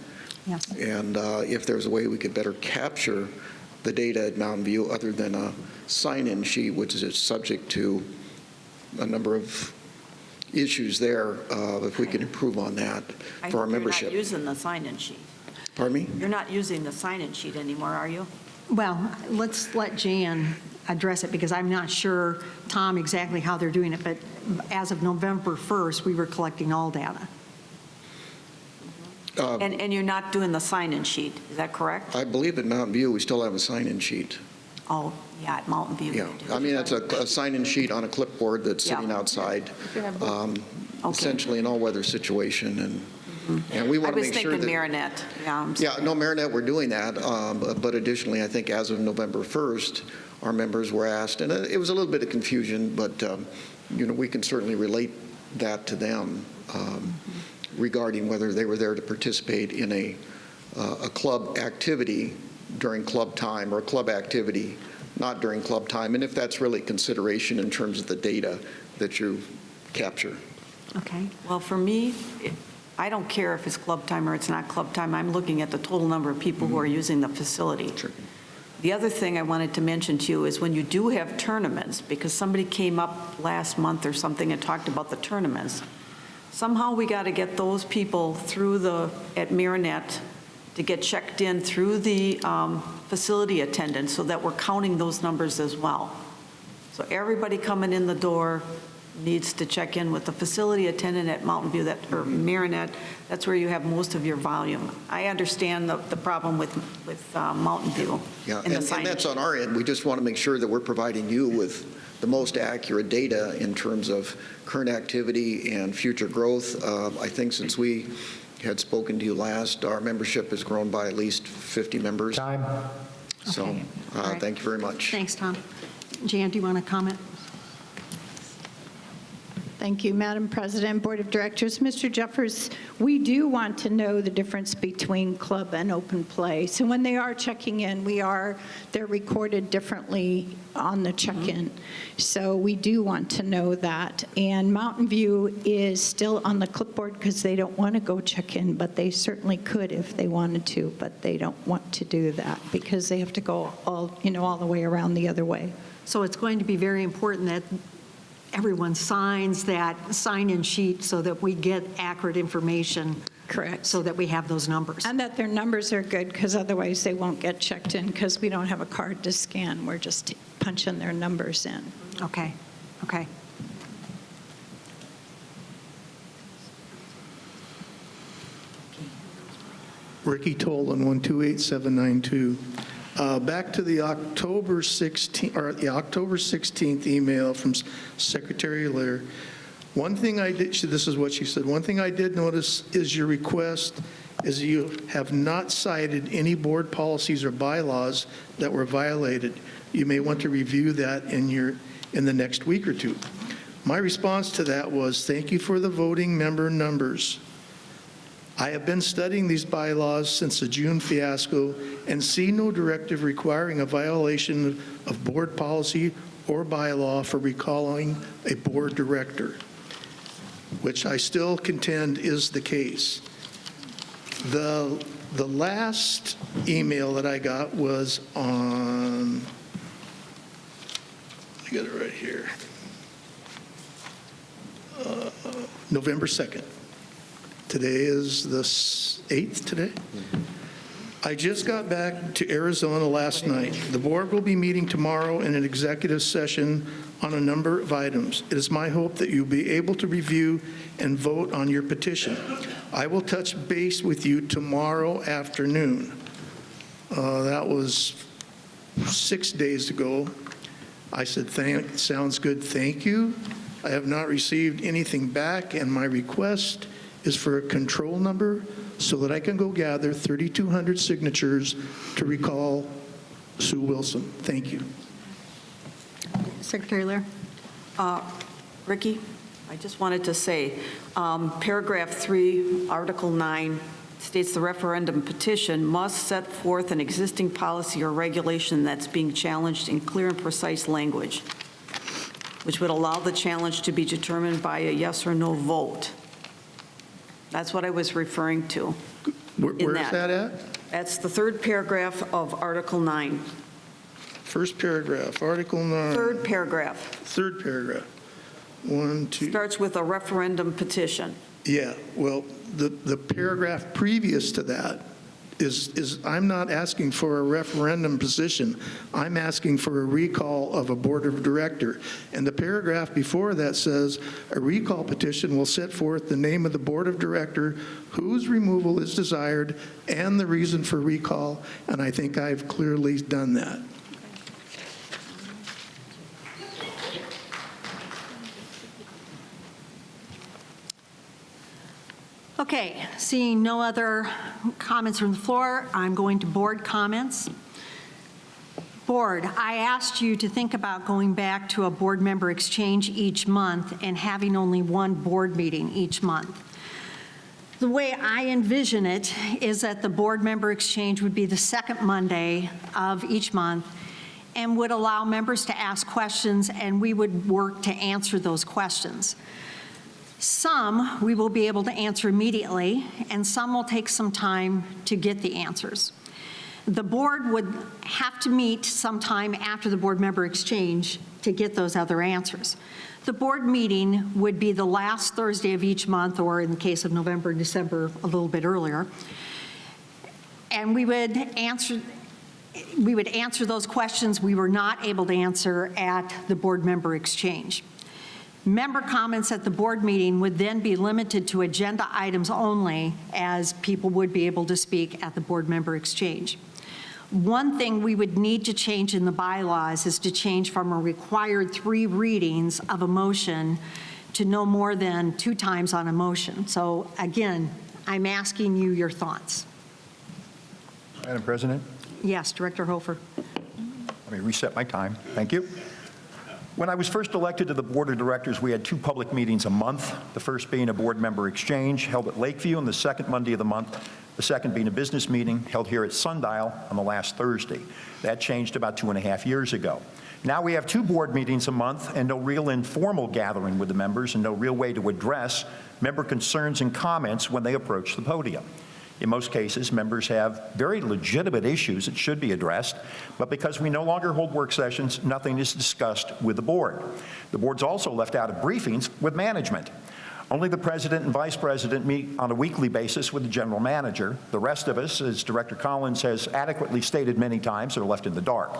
Yes. And if there's a way we could better capture the data at Mountain View other than a sign-in sheet, which is subject to a number of issues there, if we can improve on that for our membership. You're not using the sign-in sheet. Pardon me? You're not using the sign-in sheet anymore, are you? Well, let's let Jan address it, because I'm not sure, Tom, exactly how they're doing it, but as of November 1st, we were collecting all data. And you're not doing the sign-in sheet, is that correct? I believe at Mountain View, we still have a sign-in sheet. Oh, yeah, at Mountain View. Yeah, I mean, it's a sign-in sheet on a clipboard that's sitting outside, essentially an all-weather situation, and we want to make sure that... I was thinking Marinette. Yeah, no, Marinette, we're doing that, but additionally, I think as of November 1st, our members were asked, and it was a little bit of confusion, but, we can certainly relate that to them regarding whether they were there to participate in a club activity during club time or a club activity not during club time, and if that's really consideration in terms of the data that you capture. Okay. Well, for me, I don't care if it's club time or it's not club time. I'm looking at the total number of people who are using the facility. Sure. The other thing I wanted to mention to you is when you do have tournaments, because somebody came up last month or something and talked about the tournaments, somehow we got to get those people through at Marinette to get checked in through the facility attendant so that we're counting those numbers as well. So everybody coming in the door needs to check in with the facility attendant at Mountain View or Marinette. That's where you have most of your volume. I understand the problem with Mountain View. Yeah, and that's on our end. We just want to make sure that we're providing you with the most accurate data in terms of current activity and future growth. I think since we had spoken to you last, our membership has grown by at least 50 members. Time. So Okay. All right. thank you very much. Thanks, Tom. Jan, do you want to comment? Thank you, Madam President, Board of Directors. Mr. Jeffers, we do want to know the difference between club and open play. So when they are checking in, they're recorded differently on the check-in. So we do want to know that. And Mountain View is still on the clipboard because they don't want to go check in, but they certainly could if they wanted to, but they don't want to do that because they have to go all the way around the other way. So it's going to be very important that everyone signs that sign-in sheet so that we get accurate information. Correct. So that we have those numbers. And that their numbers are good, because otherwise they won't get checked in, because we don't have a card to scan. We're just punching their numbers in. Okay, okay. Ricky Tolan, 128792. Back to the October 16th email from Secretary Lear. One thing I did, this is what she said, one thing I did notice is your request is you have not cited any board policies or bylaws that were violated. You may want to review that in the next week or two. My response to that was, thank you for the voting member numbers. I have been studying these bylaws since the June fiasco and see no directive requiring a violation of board policy or bylaw for recalling a board director, which I still contend is the case. The last email that I got was on, I got it right here, November 2nd. Today is the 8th today? I just got back to Arizona last night. The board will be meeting tomorrow in an executive session on a number of items. It is my hope that you'll be able to review and vote on your petition. I will touch base with you tomorrow afternoon. That was 6 days ago. I said, sounds good, thank you. I have not received anything back, and my request is for a control number so that I can go gather 3,200 signatures to recall Sue Wilson. Thank you. Secretary Lear? Ricky, I just wanted to say, paragraph 3, Article 9, states the referendum petition must set forth an existing policy or regulation that's being challenged in clear and precise language, which would allow the challenge to be determined by a yes or no vote. That's what I was referring to. Where is that at? That's the third paragraph of Article 9. First paragraph, Article 9. Third paragraph. Third paragraph. 1, 2. Starts with a referendum petition. Yeah, well, the paragraph previous to that is I'm not asking for a referendum position. I'm asking for a recall of a board of director. And the paragraph before that says, a recall petition will set forth the name of the board of director whose removal is desired and the reason for recall. And I think I've clearly done that. Okay, seeing no other comments from the floor, I'm going to board comments. Board, I asked you to think about going back to a board member exchange each month and having only one board meeting each month. The way I envision it is that the board member exchange would be the second Monday of each month and would allow members to ask questions, and we would work to answer those questions. Some we will be able to answer immediately, and some will take some time to get the answers. The board would have to meet sometime after the board member exchange to get those other answers. The board meeting would be the last Thursday of each month, or in the case of November and December, a little bit earlier. And we would answer those questions we were not able to answer at the board member exchange. Member comments at the board meeting would then be limited to agenda items only, as people would be able to speak at the board member exchange. One thing we would need to change in the bylaws is to change from a required 3 readings of a motion to no more than 2 times on a motion. So again, I'm asking you your thoughts. Madam President? Yes, Director Hofer. Let me reset my time. Thank you. When I was first elected to the Board of Directors, we had 2 public meetings a month, the first being a board member exchange held at Lakeview on the second Monday of the month, the second being a business meeting held here at Sundial on the last Thursday. That changed about 2.5 years ago. Now we have 2 board meetings a month and no real informal gathering with the members and no real way to address member concerns and comments when they approach the podium. In most cases, members have very legitimate issues that should be addressed, but because we no longer hold work sessions, nothing is discussed with the board. The board's also left out of briefings with management. Only the president and vice president meet on a weekly basis with the general manager. The rest of us, as Director Collins has adequately stated many times, are left in the dark.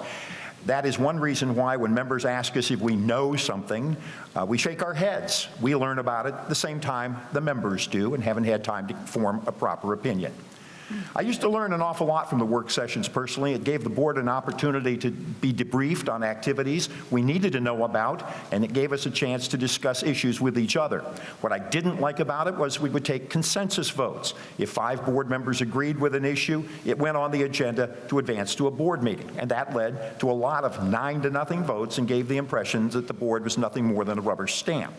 That is one reason why when members ask us if we know something, we shake our heads. We learn about it the same time the members do and haven't had time to form a proper opinion. I used to learn an awful lot from the work sessions personally. It gave the board an opportunity to be debriefed on activities we needed to know about, and it gave us a chance to discuss issues with each other. What I didn't like about it was we would take consensus votes. If 5 board members agreed with an issue, it went on the agenda to advance to a board meeting, and that led to a lot of 9-0 votes and gave the impression that the board was nothing more than a rubber stamp.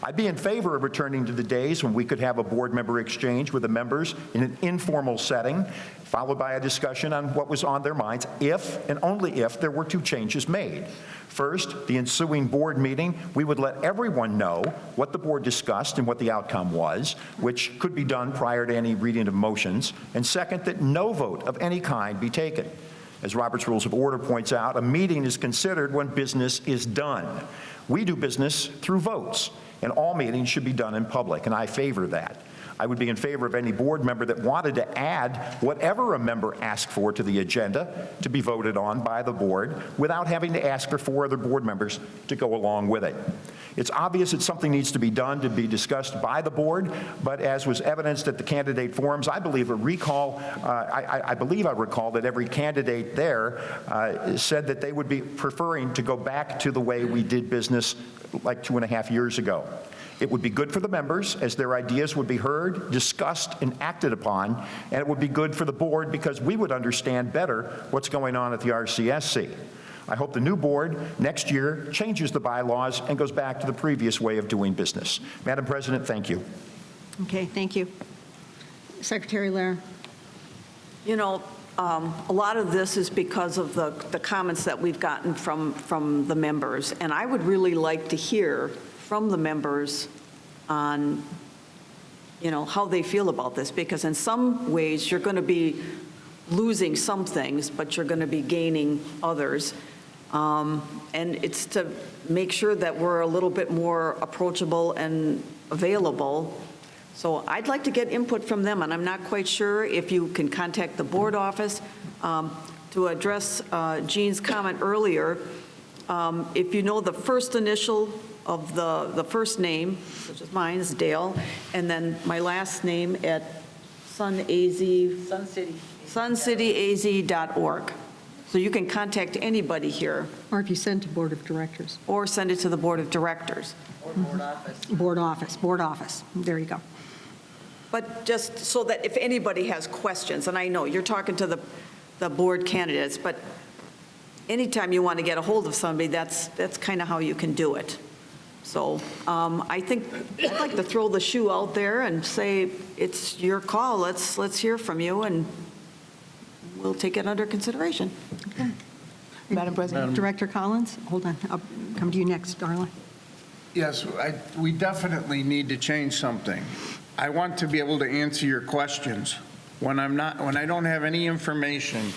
I'd be in favor of returning to the days when we could have a board member exchange with the members in an informal setting, followed by a discussion on what was on their minds if and only if there were 2 changes made. First, the ensuing board meeting, we would let everyone know what the board discussed and what the outcome was, which could be done prior to any reading of motions. And second, that no vote of any kind be taken. As Robert's Rules of Order points out, a meeting is considered when business is done. We do business through votes, and all meetings should be done in public, and I favor that. I would be in favor of any board member that wanted to add whatever a member asked for to the agenda to be voted on by the board without having to ask for 4 other board members to go along with it. It's obvious that something needs to be done to be discussed by the board, but as was evidenced at the candidate forums, I believe I recall that every candidate there said that they would be preferring to go back to the way we did business like 2.5 years ago. It would be good for the members, as their ideas would be heard, discussed, and acted upon, and it would be good for the board because we would understand better what's going on at the RCSC. I hope the new board next year changes the bylaws and goes back to the previous way of doing business. Madam President, thank you. Okay, thank you. Secretary Lair. You know, a lot of this is because of the comments that we've gotten from the members, and I would really like to hear from the members on, you know, how they feel about this, because in some ways, you're going to be losing some things, but you're going to be gaining others. And it's to make sure that we're a little bit more approachable and available. So I'd like to get input from them, and I'm not quite sure if you can contact the board office. To address Jean's comment earlier, if you know the first initial of the first name, which is mine, is Dale, and then my last name at suncity.az.org. So you can contact anybody here. Or if you send to Board of Directors. Or send it to the Board of Directors. Or board office. Board office. There you go. But just so that if anybody has questions, and I know you're talking to the board candidates, but anytime you want to get a hold of somebody, that's kind of how you can do it. So I think I'd like to throw the shoe out there and say, it's your call. Let's hear from you, and we'll take it under consideration. Okay. Madam President. Director Collins, hold on. I'll come to you next, Darla. Yes, we definitely need to change something. I want to be able to answer your questions. When I don't have any information,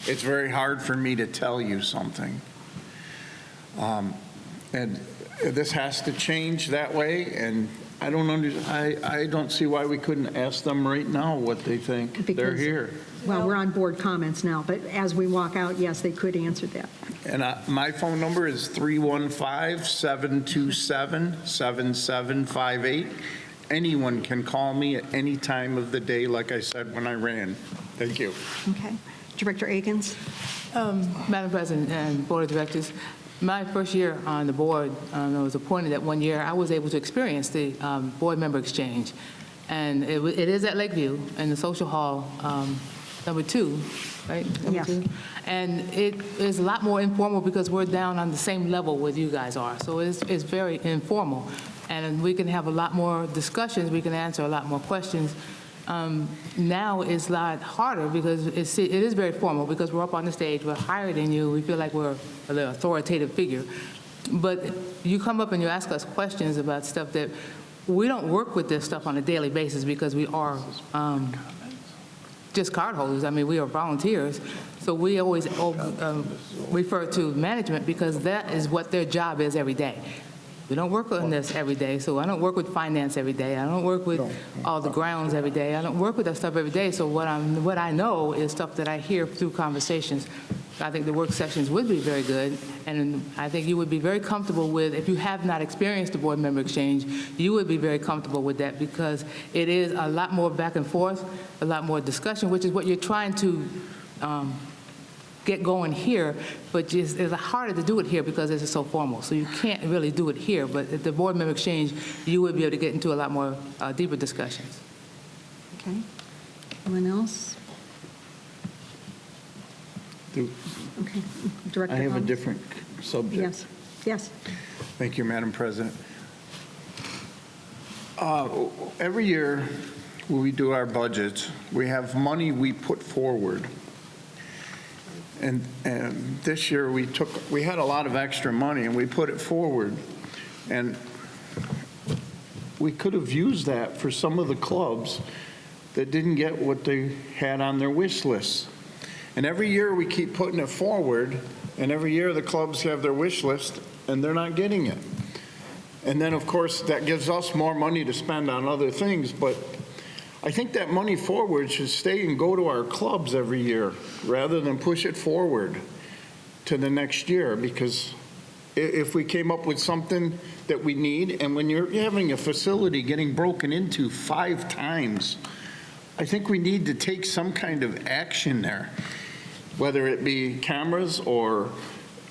it's very hard for me to tell you something. And this has to change that way, and I don't see why we couldn't ask them right now what they think. They're here. Well, we're on board comments now, but as we walk out, yes, they could answer that. And my phone number is 315-727-7758. Anyone can call me at any time of the day, like I said when I ran. Thank you. Okay. Director Akins? Madam President and Board of Directors, my first year on the board, I was appointed that one year, I was able to experience the board member exchange. And it is at Lakeview in the social hall, number 2, right? Number 2. And it is a lot more informal because we're down on the same level with you guys are. So it's very informal. And we can have a lot more discussions. We can answer a lot more questions. Now it's a lot harder because it is very formal because we're up on the stage. We're higher than you. We feel like we're the authoritative figure. But you come up and you ask us questions about stuff that we don't work with this stuff on a daily basis because we are just card holders. I mean, we are volunteers. So we always refer to management because that is what their job is every day. We don't work on this every day, so I don't work with finance every day. I don't work with all the grounds every day. I don't work with that stuff every day, so what I know is stuff that I hear through conversations. I think the work sessions would be very good, and I think you would be very comfortable with, if you have not experienced the board member exchange, you would be very comfortable with that because it is a lot more back and forth, a lot more discussion, which is what you're trying to get going here, but it's harder to do it here because it's so formal. So you can't really do it here, but at the board member exchange, you would be able to get into a lot more deeper discussions. Okay. Anyone else? Okay. Director I have a Collins? different subject. Yes. Yes. Thank you, Madam President. Every year when we do our budgets, we have money we put forward. And this year we had a lot of extra money and we put it forward. And we could have used that for some of the clubs that didn't get what they had on their wish lists. And every year we keep putting it forward, and every year the clubs have their wish list and they're not getting it. And then, of course, that gives us more money to spend on other things, but I think that money forward should stay and go to our clubs every year rather than push it forward to the next year, because if we came up with something that we need, and when you're having a facility getting broken into 5 times, I think we need to take some kind of action there, whether it be cameras or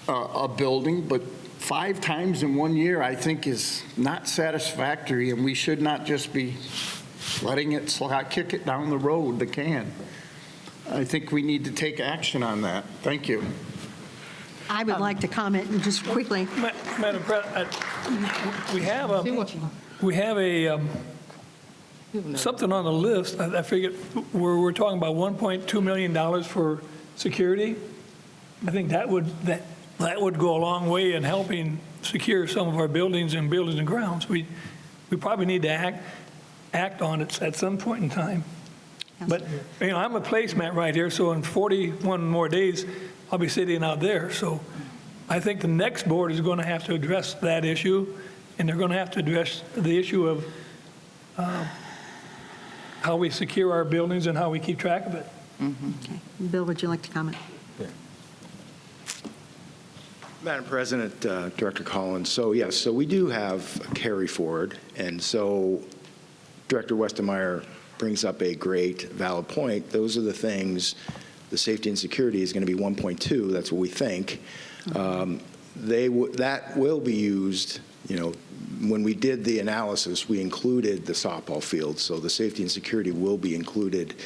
a building, but 5 times in 1 year, I think is not satisfactory, and we should not just be letting it kick it down the road, the can. I think we need to take action on that. Thank you. I would like to comment just quickly. Madam President, we have a something on the list. I figured we're talking about $1.2 million for security. I think that would go a long way in helping secure some of our buildings and grounds. We probably need to act on it at some point in time. But, I'm a placemat right here, so in 41 more days, I'll be sitting out there. So I think the next board is going to have to address that issue, and they're going to have to address the issue of how we secure our buildings and how we keep track of it. Okay. Bill, would you like to comment? Madam President, Director Collins, so yes, so we do have a carry forward, and so Director Westermeyer brings up a great, valid point. Those are the things, the safety and security is going to be 1.2, that's what we think. That will be used, when we did the analysis, we included the softball fields, so the safety and security will be included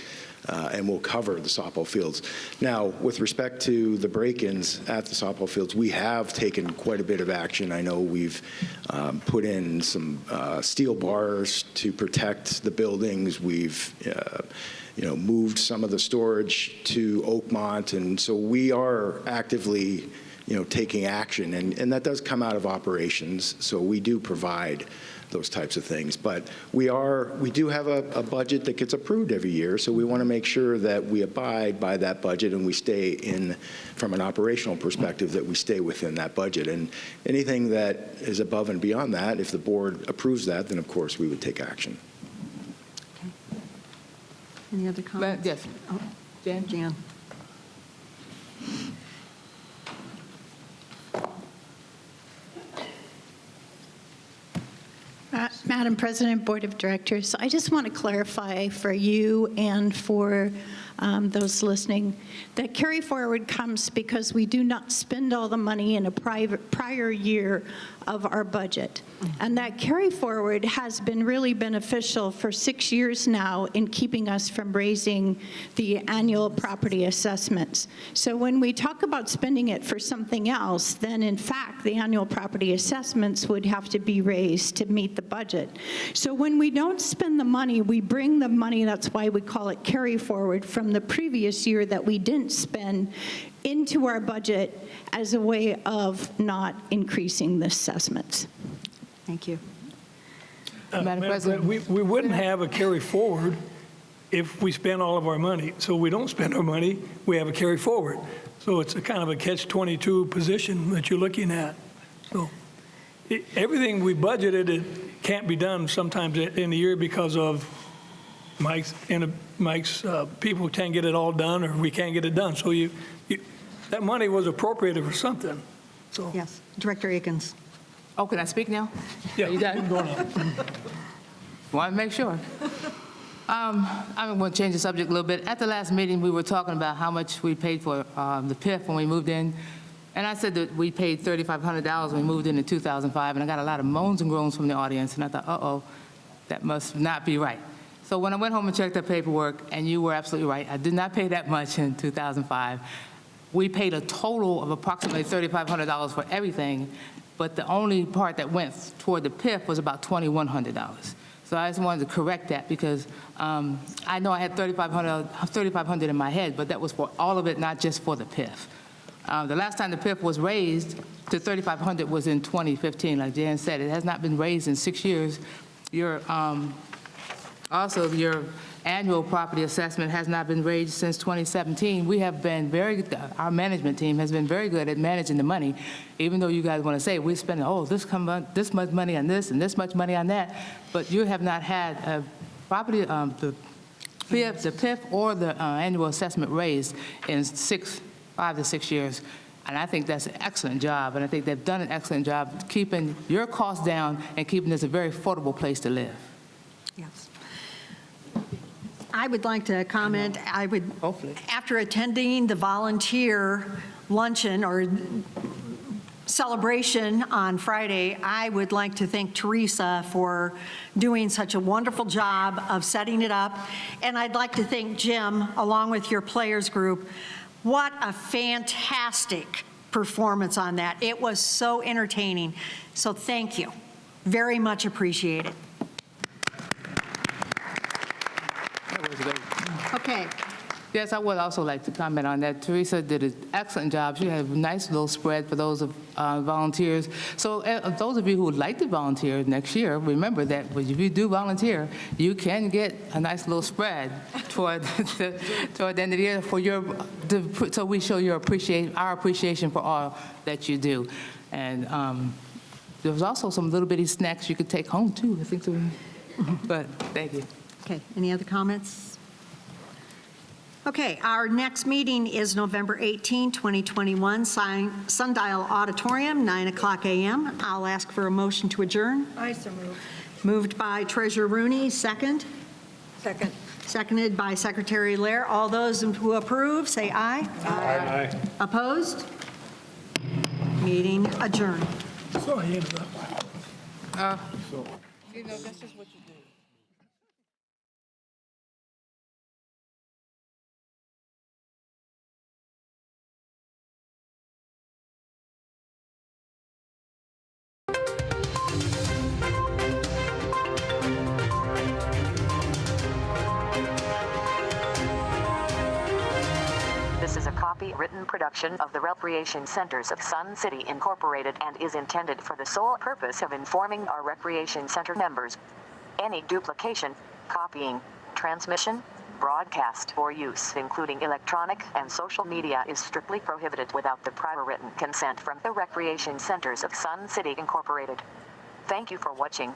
and will cover the softball fields. Now, with respect to the break-ins at the softball fields, we have taken quite a bit of action. I know we've put in some steel bars to protect the buildings. We've moved some of the storage to Oakmont, and so we are actively taking action, and that does come out of operations, so we do provide those types of things. But we do have a budget that gets approved every year, so we want to make sure that we abide by that budget and we stay in, from an operational perspective, that we stay within that budget. And anything that is above and beyond that, if the board approves that, then of course we would take action. Okay. Any other comments? Yes. Oh, Jan. Madam President, Board of Directors, I just want to clarify for you and for those listening that carry forward comes because we do not spend all the money in a prior year of our budget. And that carry forward has been really beneficial for 6 years now in keeping us from raising the annual property assessments. So when we talk about spending it for something else, then in fact the annual property assessments would have to be raised to meet the budget. So when we don't spend the money, we bring the money, that's why we call it carry forward, from the previous year that we didn't spend into our budget as a way of not increasing the assessments. Thank you. Madam President, we wouldn't have a carry forward if we spend all of our money. So we don't spend our money, we have a carry forward. So it's a kind of a catch-22 position that you're looking at. So everything we budgeted, it can't be done sometimes in a year because of Mike's people can't get it all done, or we can't get it done. So that money was appropriated for something. So yes, Director Akins. Oh, can I speak now? Yeah, you done? going on. Want to make sure. I'm going to change the subject a little bit. At the last meeting, we were talking about how much we paid for the PIF when we moved in. And I said that we paid $3,500 when we moved in 2005, and I got a lot of moans and groans from the audience, and I thought, uh-oh, that must not be right. So when I went home and checked the paperwork, and you were absolutely right, I did not pay that much in 2005. We paid a total of approximately $3,500 for everything, but the only part that went toward the PIF was about $2,100. So I just wanted to correct that because I know I had $3,500 in my head, but that was for all of it, not just for the PIF. The last time the PIF was raised to $3,500 was in 2015. Like Jan said, it has not been raised in 6 years. Also, your annual property assessment has not been raised since 2017. We have been our management team has been very good at managing the money, even though you guys want to say we're spending, this much money on this and this much money on that, but you have not had a property, the PIF or the annual assessment raised in 5 to 6 years. And I think that's an excellent job, and I think they've done an excellent job keeping your costs down and keeping this a very affordable place to live. Yes. I would like to comment. I would, hopefully, after attending the volunteer luncheon or celebration on Friday, I would like to thank Teresa for doing such a wonderful job of setting it up. And I'd like to thank Jim, along with your players group. What a fantastic performance on that. It was so entertaining. So thank you. Very much appreciated. Okay. Yes, I would also like to comment on that. Teresa did an excellent job. She had a nice little spread for those of volunteers. So those of you who would like to volunteer next year, remember that if you do volunteer, you can get a nice little spread toward the end of the year so we show our appreciation for all that you do. And there was also some little bitty snacks you could take home too, I think so. But thank you. Okay, any other comments? Okay, our next meeting is November 18, 2021, Sundial Auditorium, 9:00 a.m. I'll ask for a motion to adjourn. I so move. Moved by Treasurer Rooney, second. Second. Seconded by Secretary Lair. All those who approve, say aye. Aye. Opposed? Meeting adjourned. So I ended up. You know, that's just what you do. This is a copyrighted production of the Recreation Centers of Sun City Incorporated and is intended for the sole purpose of informing our Recreation Center members. Any duplication, copying, transmission, broadcast, or use, including electronic and social media, is strictly prohibited without the prior written consent from the Recreation Centers of Sun City Incorporated. Thank you for watching.